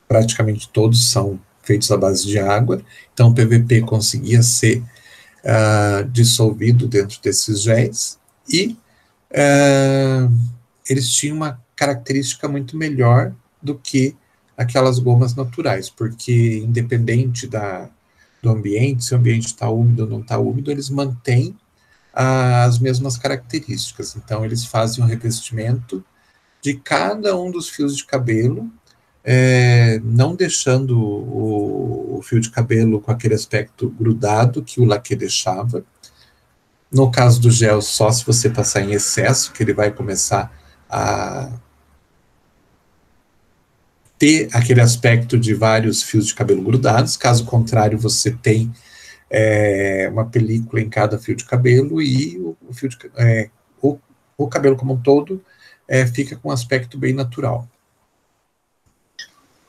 Praticamente todos são feitos à base de água, então o PVP conseguia ser dissolvido dentro desses géis, e eles tinham uma característica muito melhor do que aquelas gomas naturais, porque independente do ambiente, se o ambiente está úmido ou não está úmido, eles mantêm as mesmas características. Então, eles fazem um revestimento de cada um dos fios de cabelo, não deixando o fio de cabelo com aquele aspecto grudado que o laque deixava. No caso do gel, só se você passar em excesso, que ele vai começar a ter aquele aspecto de vários fios de cabelo grudados. Caso contrário, você tem uma película em cada fio de cabelo, e o cabelo como um todo fica com um aspecto bem natural.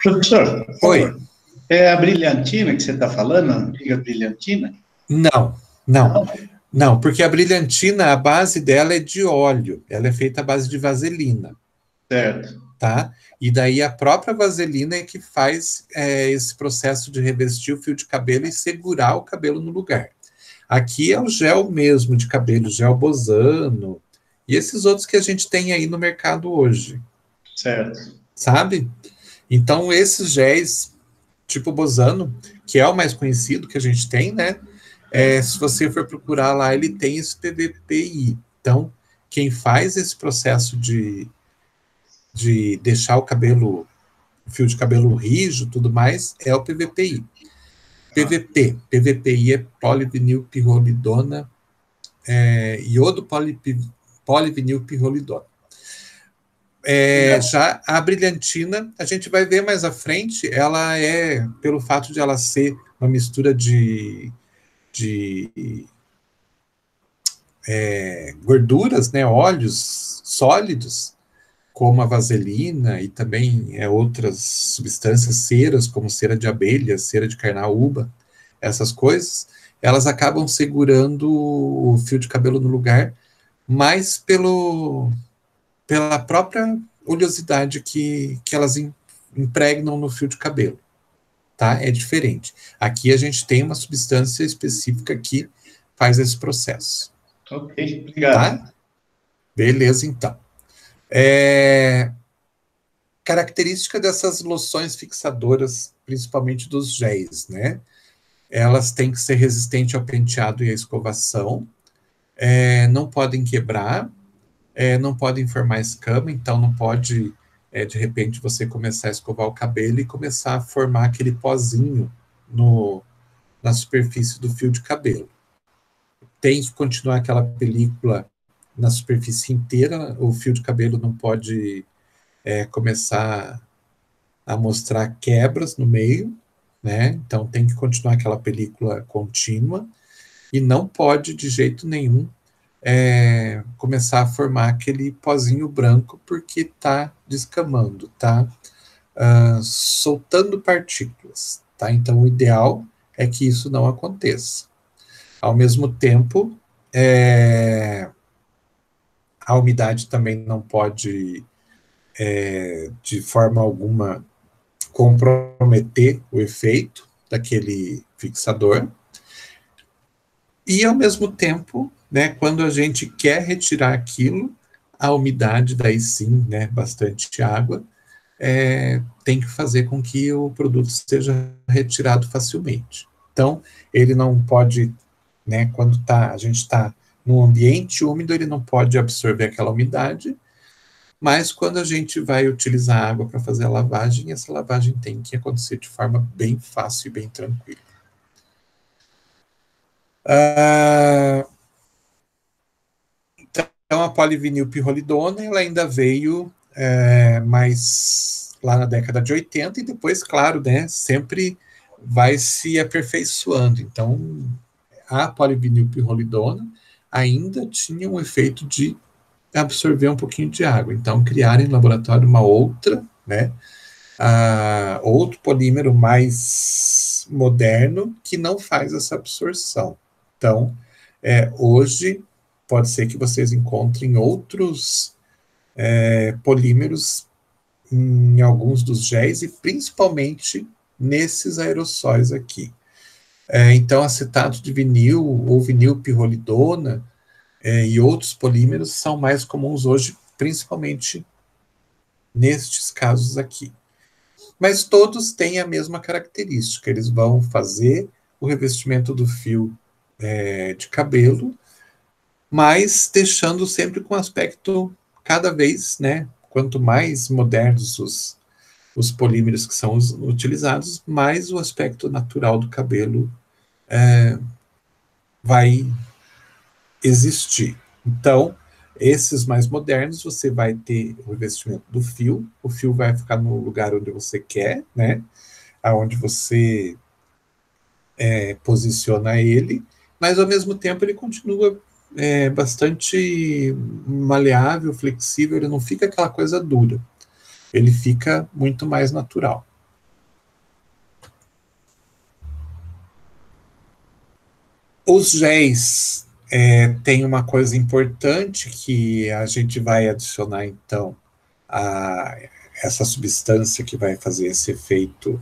Professor, oi. É a brilhantina que você está falando, a antiga brilhantina? Não, porque a brilhantina, a base dela é de óleo, ela é feita à base de vaselina. Certo. Tá? E daí a própria vaselina é que faz esse processo de revestir o fio de cabelo e segurar o cabelo no lugar. Aqui é o gel mesmo de cabelo, gel Bosano, e esses outros que a gente tem aí no mercado hoje. Certo. Sabe? Então, esses géis, tipo Bosano, que é o mais conhecido que a gente tem, né? Se você for procurar lá, ele tem esse PVPI. Então, quem faz esse processo de deixar o fio de cabelo rígido, tudo mais, é o PVPI. PVPI é polivinilpirrolidona, iodo polivinilpirrolidona. Já a brilhantina, a gente vai ver mais à frente, ela pelo fato de ela ser uma mistura de gorduras, né, óleos sólidos, como a vaselina e também outras substâncias, ceras, como cera de abelha, cera de carnaúba, essas coisas, elas acabam segurando o fio de cabelo no lugar, mas pela própria oleosidade que elas impregnam no fio de cabelo, tá? É diferente. Aqui a gente tem uma substância específica que faz esse processo. Ok, obrigado. Tá? Beleza, então. Característica dessas loções fixadoras, principalmente dos géis, né? Elas têm que ser resistentes ao penteado e à escovação, não podem quebrar, não podem formar escama, então não pode, de repente, você começar a escovar o cabelo e começar a formar aquele pozinho na superfície do fio de cabelo. Tem que continuar aquela película na superfície inteira, o fio de cabelo não pode começar a mostrar quebras no meio, né? Então tem que continuar aquela película contínua, e não pode de jeito nenhum começar a formar aquele pozinho branco, porque está descamando, está soltando partículas, tá? Então, o ideal é que isso não aconteça. Ao mesmo tempo, a umidade também não pode, de forma alguma, comprometer o efeito daquele fixador. E, ao mesmo tempo, né, quando a gente quer retirar aquilo, a umidade, daí sim, né, bastante água, tem que fazer com que o produto seja retirado facilmente. Então, ele não pode, né, quando a gente está num ambiente úmido, ele não pode absorver aquela umidade, mas quando a gente vai utilizar água para fazer a lavagem, essa lavagem tem que acontecer de forma bem fácil e bem tranquila. Então, a polivinilpirrolidona, ela ainda veio mais lá na década de 80, e depois, claro, né, sempre vai se aperfeiçoando. Então, a polivinilpirrolidona ainda tinha um efeito de absorver um pouquinho de água. Então, criaram em laboratório uma outra, né, outro polímero mais moderno que não faz essa absorção. Então, hoje, pode ser que vocês encontrem outros polímeros em alguns dos géis, e principalmente nesses aerossóis aqui. Então, acetato de vinil ou vinilpirrolidona e outros polímeros são mais comuns hoje, principalmente nestes casos aqui. Mas todos têm a mesma característica, eles vão fazer o revestimento do fio de cabelo, mas deixando sempre com aspecto cada vez, né, quanto mais modernos os polímeros que são utilizados, mais o aspecto natural do cabelo vai existir. Então, esses mais modernos, você vai ter o revestimento do fio, o fio vai ficar no lugar onde você quer, né, aonde você posiciona ele, mas ao mesmo tempo ele continua bastante maleável, flexível, ele não fica aquela coisa dura, ele fica muito mais natural. Os géis tem uma coisa importante que a gente vai adicionar, então, essa substância que vai fazer esse efeito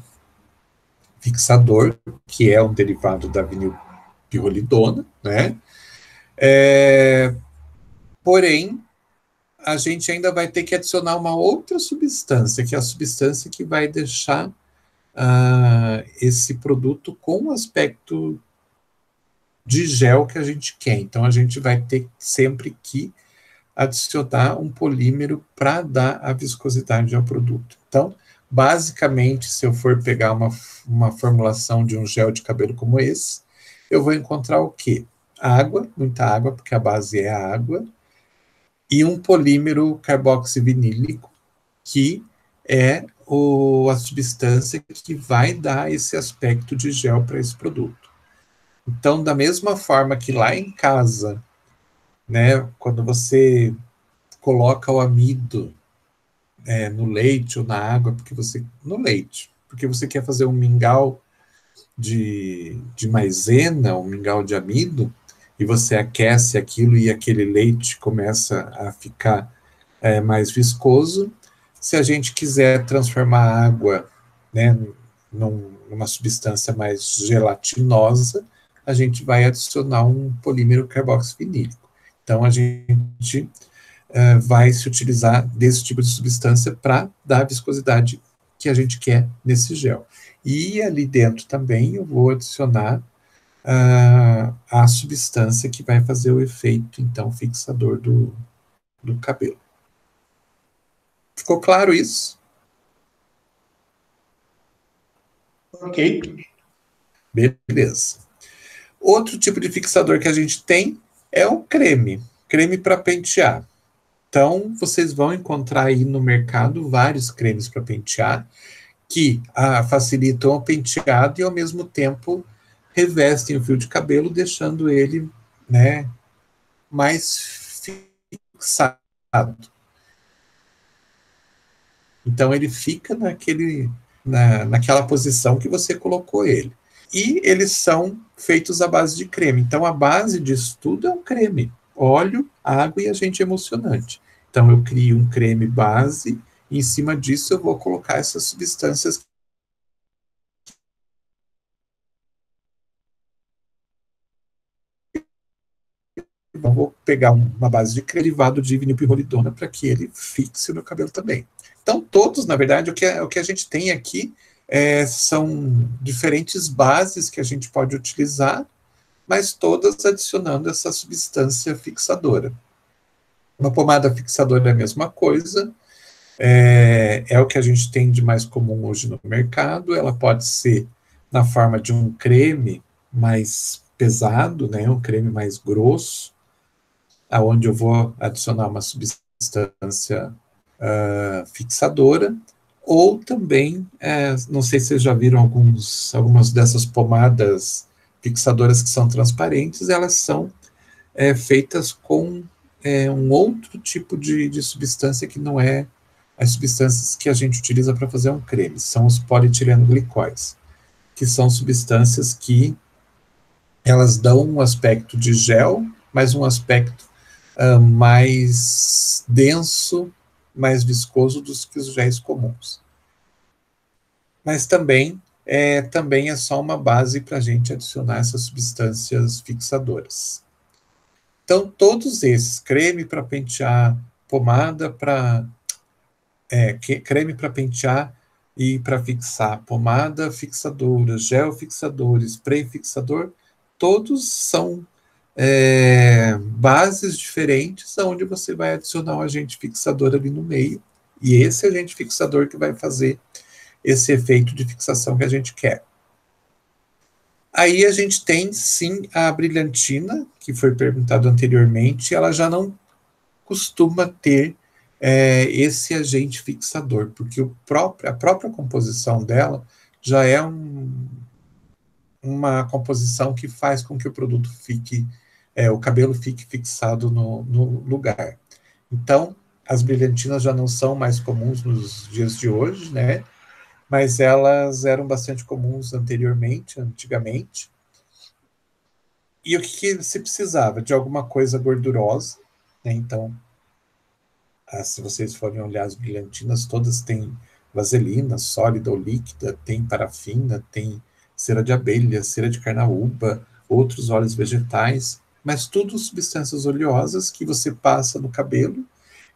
fixador, que é um derivado da vinilpirrolidona, né? Porém, a gente ainda vai ter que adicionar uma outra substância, que é a substância que vai deixar esse produto com o aspecto de gel que a gente quer. Então, a gente vai ter sempre que adicionar um polímero para dar a viscosidade ao produto. Então, basicamente, se eu for pegar uma formulação de um gel de cabelo como esse, eu vou encontrar o quê? Água, muita água, porque a base é a água, e um polímero carboxivinílico, que é a substância que vai dar esse aspecto de gel para esse produto. Então, da mesma forma que lá em casa, né, quando você coloca o amido no leite ou na água, porque você quer fazer um mingau de maisena, um mingau de amido, e você aquece aquilo e aquele leite começa a ficar mais viscoso. Se a gente quiser transformar a água, né, numa substância mais gelatinosa, a gente vai adicionar um polímero carboxivinílico. Então, a gente vai se utilizar desse tipo de substância para dar a viscosidade que a gente quer nesse gel. E ali dentro também eu vou adicionar a substância que vai fazer o efeito, então, fixador do cabelo. Ficou claro isso? Ok. Beleza. Outro tipo de fixador que a gente tem é o creme para pentear. Então, vocês vão encontrar aí no mercado vários cremes para pentear que facilitam o penteado e, ao mesmo tempo, revestem o fio de cabelo, deixando ele, né, mais fixado. Então, ele fica naquela posição que você colocou ele. E eles são feitos à base de creme. Então, a base disso tudo é um creme. Óleo, água e agente emulsionante. Então, eu crio um creme base e, em cima disso, eu vou colocar essas substâncias. Eu vou pegar uma base de creme derivado de vinilpirrolidona para que ele fixe o meu cabelo também. Então, todos, na verdade, o que a gente tem aqui são diferentes bases que a gente pode utilizar, mas todas adicionando essa substância fixadora. Uma pomada fixadora é a mesma coisa, é o que a gente tem de mais comum hoje no mercado. Ela pode ser na forma de um creme mais pesado, né, um creme mais grosso, aonde eu vou adicionar uma substância fixadora, ou também, não sei se vocês já viram algumas dessas pomadas fixadoras que são transparentes, elas são feitas com um outro tipo de substância que não é as substâncias que a gente utiliza para fazer um creme, são os polietilenglicóis, que são substâncias que elas dão um aspecto de gel, mas um aspecto mais denso, mais viscoso do que os géis comuns. Mas também é só uma base para a gente adicionar essas substâncias fixadoras. Então, todos esses, creme para pentear, pomada para... creme para pentear e para fixar, pomada fixadora, gel fixador, spray fixador, todos são bases diferentes, onde você vai adicionar um agente fixador ali no meio, e esse agente fixador que vai fazer esse efeito de fixação que a gente quer. Aí a gente tem, sim, a brilhantina, que foi perguntado anteriormente, ela já não costuma ter esse agente fixador, porque a própria composição dela já é uma composição que faz com que o produto o cabelo fique fixado no lugar. Então, as brilhantinas já não são mais comuns nos dias de hoje, né? Mas elas eram bastante comuns antigamente. E o que se precisava? De alguma coisa gordurosa, né? Então, se vocês forem olhar as brilhantinas, todas têm vaselina, sólida ou líquida, tem parafina, tem cera de abelha, cera de carnaúba, outros óleos vegetais, mas tudo substâncias oleosas que você passa no cabelo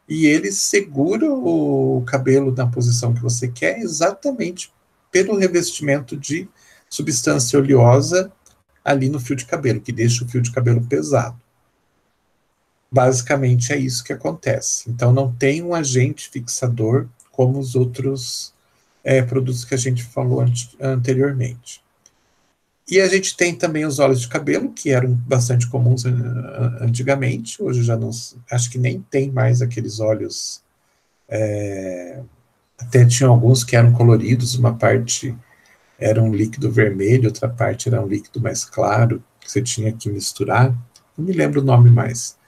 e ele segura o cabelo na posição que você quer exatamente pelo revestimento de substância oleosa ali no fio de cabelo, que deixa o fio de cabelo pesado. Basicamente é isso que acontece. Então não tem um agente fixador como os outros produtos que a gente falou anteriormente. E a gente tem também os óleos de cabelo, que eram bastante comuns antigamente, hoje já não, acho que nem tem mais aqueles óleos, até tinha alguns que eram coloridos, uma parte era um líquido vermelho, outra parte era um líquido mais claro, que você tinha que misturar, não me lembro o nome mais.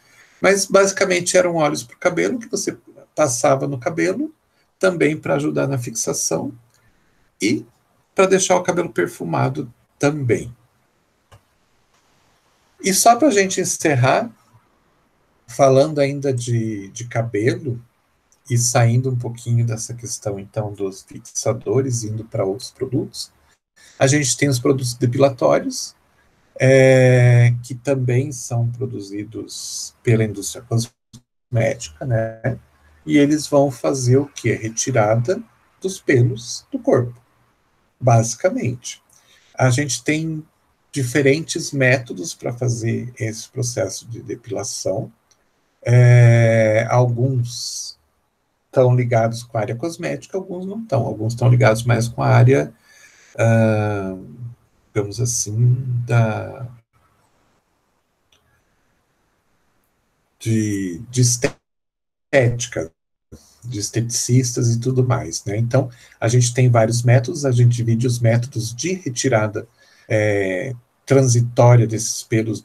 Mas basicamente eram óleos para o cabelo, que você passava no cabelo, também para ajudar na fixação, e para deixar o cabelo perfumado também. E só para a gente encerrar, falando ainda de cabelo, e saindo um pouquinho dessa questão, então, dos fixadores, indo para outros produtos, a gente tem os produtos depilatórios, que também são produzidos pela indústria cosmética, né? E eles vão fazer o quê? Retirada dos pelos do corpo, basicamente. A gente tem diferentes métodos para fazer esse processo de depilação. Alguns estão ligados com a área cosmética, alguns não estão. Alguns estão ligados mais com a área, digamos assim, de estética, de esteticistas e tudo mais, né? Então, a gente tem vários métodos, a gente divide os métodos de retirada transitória desses pelos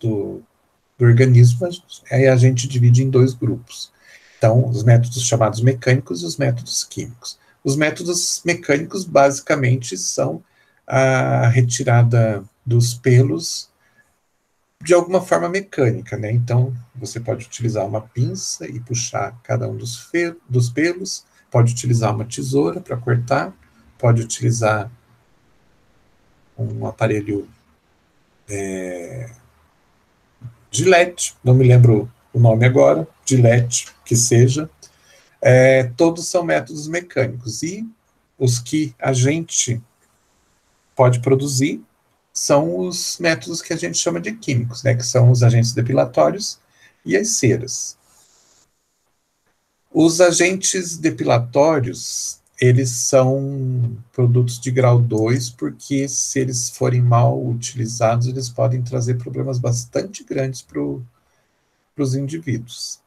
do organismo, aí a gente divide em dois grupos. Então, os métodos chamados mecânicos e os métodos químicos. Os métodos mecânicos, basicamente, são a retirada dos pelos de alguma forma mecânica, né? Então, você pode utilizar uma pinça e puxar cada um dos pelos, pode utilizar uma tesoura para cortar, pode utilizar um aparelho Gillette, não me lembro o nome agora, Gillette, que seja. Todos são métodos mecânicos, e os que a gente pode produzir são os métodos que a gente chama de químicos, né, que são os agentes depilatórios e as ceras. Os agentes depilatórios, eles são produtos de grau 2, porque se eles forem mal utilizados, eles podem trazer problemas bastante grandes para os indivíduos.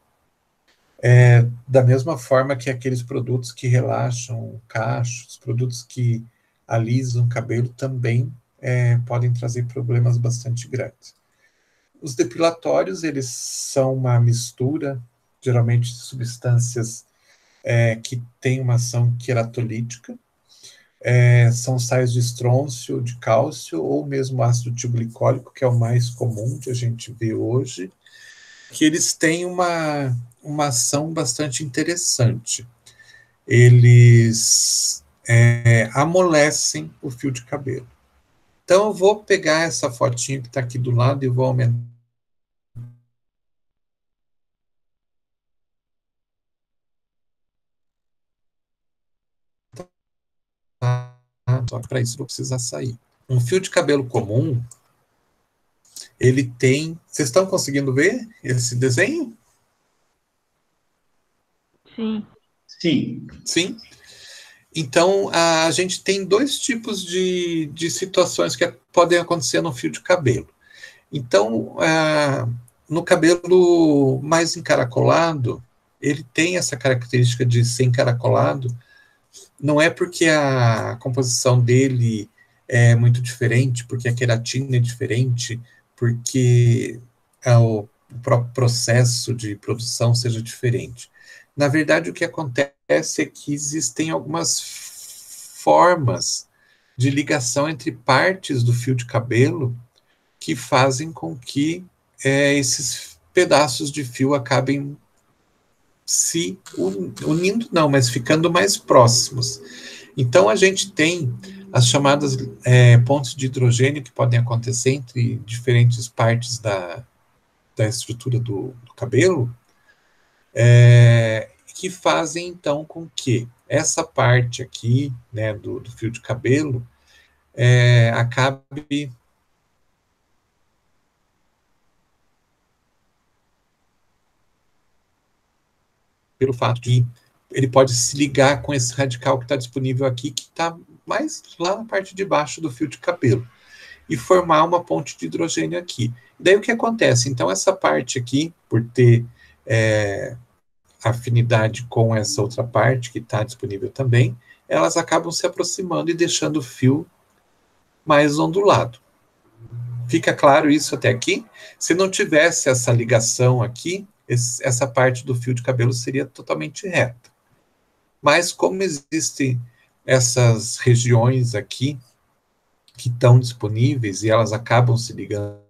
Da mesma forma que aqueles produtos que relaxam o cacho, os produtos que alisam o cabelo também podem trazer problemas bastante grandes. Os depilatórios, eles são uma mistura, geralmente, de substâncias que têm uma ação queratolítica, são sais de estrôncio, de cálcio, ou mesmo ácido tilglicólico, que é o mais comum que a gente vê hoje, que eles têm uma ação bastante interessante. Eles amolecem o fio de cabelo. Então, eu vou pegar essa fotinha que está aqui do lado e vou aumentar. Só que para isso eu vou precisar sair. Um fio de cabelo comum, ele tem... Vocês estão conseguindo ver esse desenho? Sim. Sim. Sim. Então, a gente tem dois tipos de situações que podem acontecer no fio de cabelo. Então, no cabelo mais encaracolado, ele tem essa característica de ser encaracolado, não é porque a composição dele é muito diferente, porque a queratina é diferente, porque o próprio processo de produção seja diferente. Na verdade, o que acontece é que existem algumas formas de ligação entre partes do fio de cabelo que fazem com que esses pedaços de fio acabem se unindo, não, mas ficando mais próximos. Então, a gente tem as chamadas pontes de hidrogênio que podem acontecer entre diferentes partes da estrutura do cabelo, que fazem, então, com que essa parte aqui, né, do fio de cabelo, acabe pelo fato de ele pode se ligar com esse radical que está disponível aqui, que está mais lá na parte de baixo do fio de cabelo, e formar uma ponte de hidrogênio aqui. Daí o que acontece? Então, essa parte aqui, por ter afinidade com essa outra parte que está disponível também, elas acabam se aproximando e deixando o fio mais ondulado. Fica claro isso até aqui? Se não tivesse essa ligação aqui, essa parte do fio de cabelo seria totalmente reta. Mas como existem essas regiões aqui que estão disponíveis e elas acabam se ligando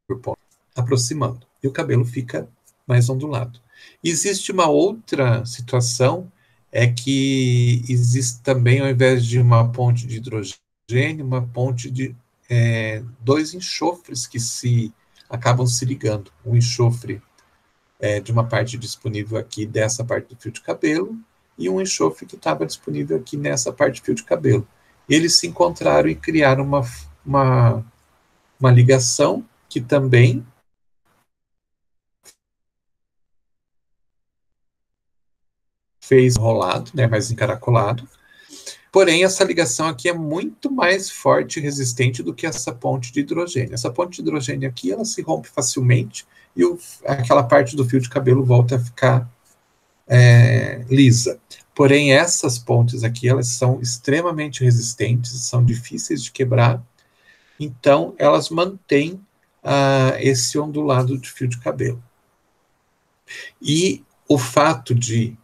por ponto, aproximando, e o cabelo fica mais ondulado. Existe uma outra situação, é que existe também, ao invés de uma ponte de hidrogênio, uma ponte de dois enxofres que acabam se ligando. Um enxofre de uma parte disponível aqui dessa parte do fio de cabelo, e um enxofre que estava disponível aqui nessa parte do fio de cabelo. Eles se encontraram e criaram uma ligação que também fez rolado, né, mais encaracolado. Porém, essa ligação aqui é muito mais forte e resistente do que essa ponte de hidrogênio. Essa ponte de hidrogênio aqui, ela se rompe facilmente e aquela parte do fio de cabelo volta a ficar lisa. Porém, essas pontes aqui, elas são extremamente resistentes, são difíceis de quebrar, então elas mantêm esse ondulado de fio de cabelo. E o fato de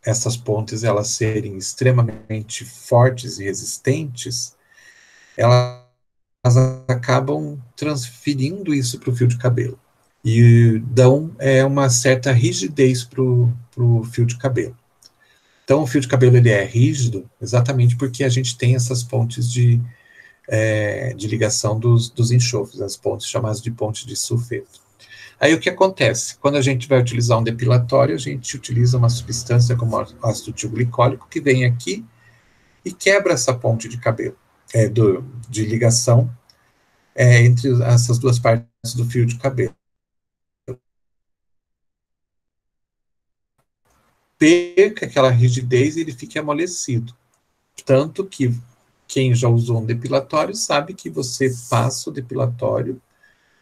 essas pontes elas serem extremamente fortes e resistentes, elas acabam transferindo isso para o fio de cabelo. E dão uma certa rigidez para o fio de cabelo. Então, o fio de cabelo ele é rígido exatamente porque a gente tem essas pontes de ligação dos enxofres, as pontes chamadas de ponte de sulfeto. Aí o que acontece? Quando a gente vai utilizar um depilatório, a gente utiliza uma substância como ácido tilglicólico que vem aqui e quebra essa ponte de cabelo, de ligação entre essas duas partes do fio de cabelo. Perca aquela rigidez e ele fica amolecido. Tanto que quem já usou um depilatório sabe que você passa o depilatório,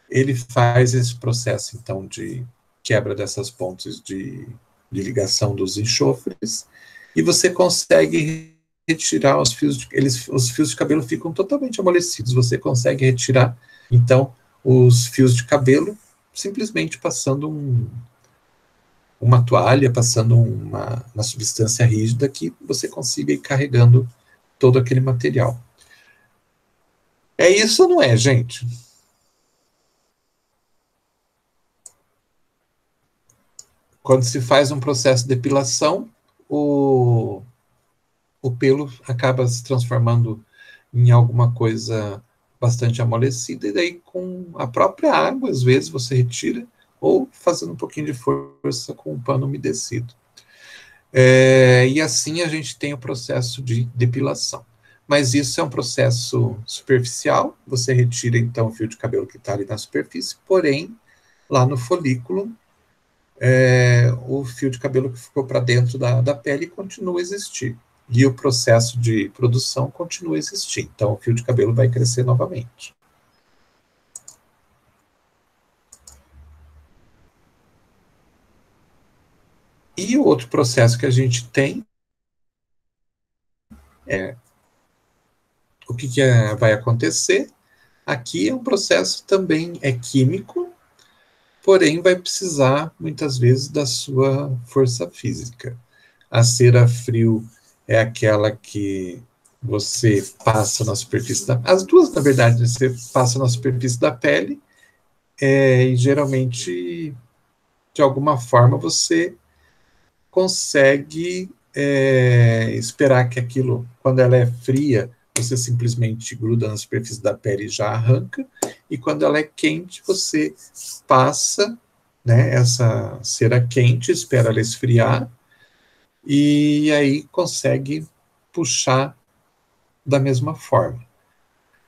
ele faz esse processo, então, de quebra dessas pontes de ligação dos enxofres, e você consegue retirar os fios, os fios de cabelo ficam totalmente amolecidos, você consegue retirar, então, os fios de cabelo simplesmente passando uma toalha, passando uma substância rígida que você consiga ir carregando todo aquele material. É isso ou não é, gente? Quando se faz um processo de depilação, o pelo acaba se transformando em alguma coisa bastante amolecida, e daí com a própria água, às vezes, você retira, ou fazendo um pouquinho de força com o pano umedecido. E assim a gente tem o processo de depilação. Mas isso é um processo superficial, você retira, então, o fio de cabelo que está ali na superfície, porém, lá no folículo, o fio de cabelo que ficou para dentro da pele continua a existir. E o processo de produção continua a existir. Então, o fio de cabelo vai crescer novamente. E o outro processo que a gente tem o que vai acontecer? Aqui é um processo também químico, porém vai precisar, muitas vezes, da sua força física. A cera frio é aquela que você passa na superfície as duas, na verdade, você passa na superfície da pele, e geralmente, de alguma forma, você consegue esperar que aquilo, quando ela é fria, você simplesmente gruda na superfície da pele e já arranca, e quando ela é quente, você passa, né, essa cera quente, espera ela esfriar, e aí consegue puxar da mesma forma.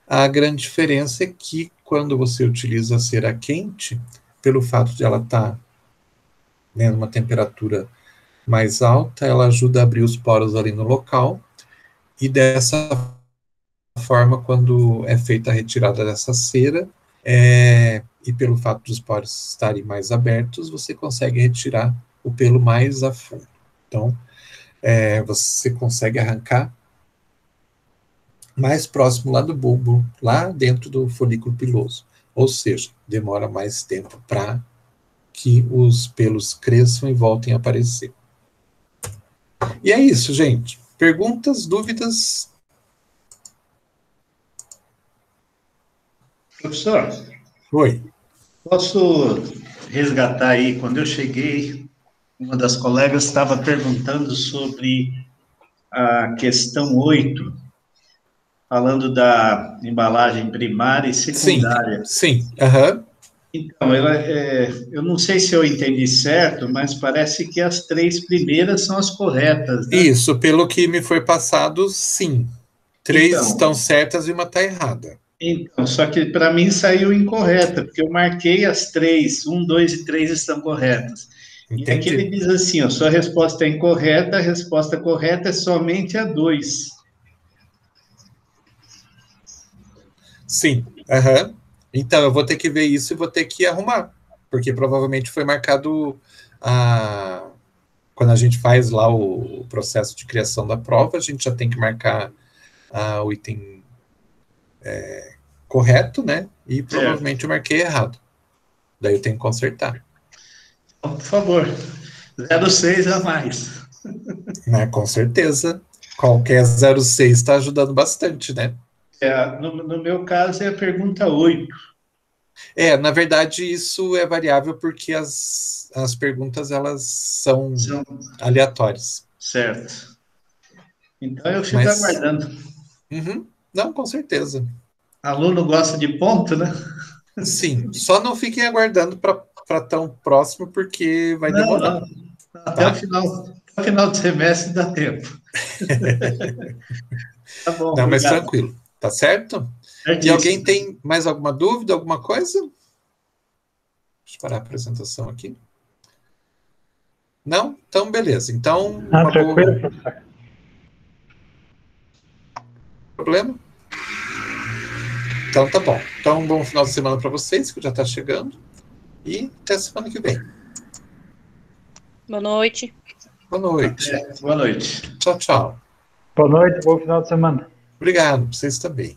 A grande diferença é que quando você utiliza a cera quente, pelo fato de ela estar numa temperatura mais alta, ela ajuda a abrir os poros ali no local, e dessa forma, quando é feita a retirada dessa cera, e pelo fato dos poros estarem mais abertos, você consegue retirar o pelo mais a fundo. Então, você consegue arrancar mais próximo lá do bulbo, lá dentro do folículo piloso. Ou seja, demora mais tempo para que os pelos cresçam e voltem a aparecer. E é isso, gente. Perguntas, dúvidas? Professor, Oi. posso resgatar aí? Quando eu cheguei, uma das colegas estava perguntando sobre a questão 8, falando da embalagem primária e secundária. Sim. Aham. Então, eu não sei se eu entendi certo, mas parece que as 3 primeiras são as corretas, né? Isso, pelo que me foi passado, sim. 3 Então, estão certas e uma está errada. Então, só que para mim saiu incorreta, porque eu marquei as 3, 1, 2 e 3 estão corretas. Entendi. E aqui ele diz assim, ó, sua resposta é incorreta, a resposta correta é somente a 2. Sim, aham. Então, eu vou ter que ver isso e vou ter que arrumar, porque provavelmente foi marcado quando a gente faz lá o processo de criação da prova, a gente já tem que marcar o item correto, né? E provavelmente eu marquei errado. Daí eu tenho que consertar. Então, por favor, 0,6 a mais. Né? Com certeza. Qualquer 0,6 está ajudando bastante, né? No meu caso é a pergunta 8. Na verdade, isso é variável porque as perguntas, elas são aleatórias. Certo. Então eu fico Mas, aguardando. não, com certeza. Aluno gosta de ponto, né? Sim, só não fiquem aguardando para tão próximo, porque vai demorar. Não. Até o final do semestre dá tempo. Tá bom, Não, mas obrigado. tranquilo, tá certo? E alguém tem mais alguma dúvida, alguma coisa? Deixa eu parar a apresentação aqui. Não? Então, beleza. Então, uma tranquilo, boa... professor. Problema? Então, tá bom. Então, um bom final de semana para vocês, que já está chegando. E até semana que vem. Boa noite. Boa noite. Boa noite. Tchau, tchau. Boa noite, bom final de semana. Obrigado, vocês também.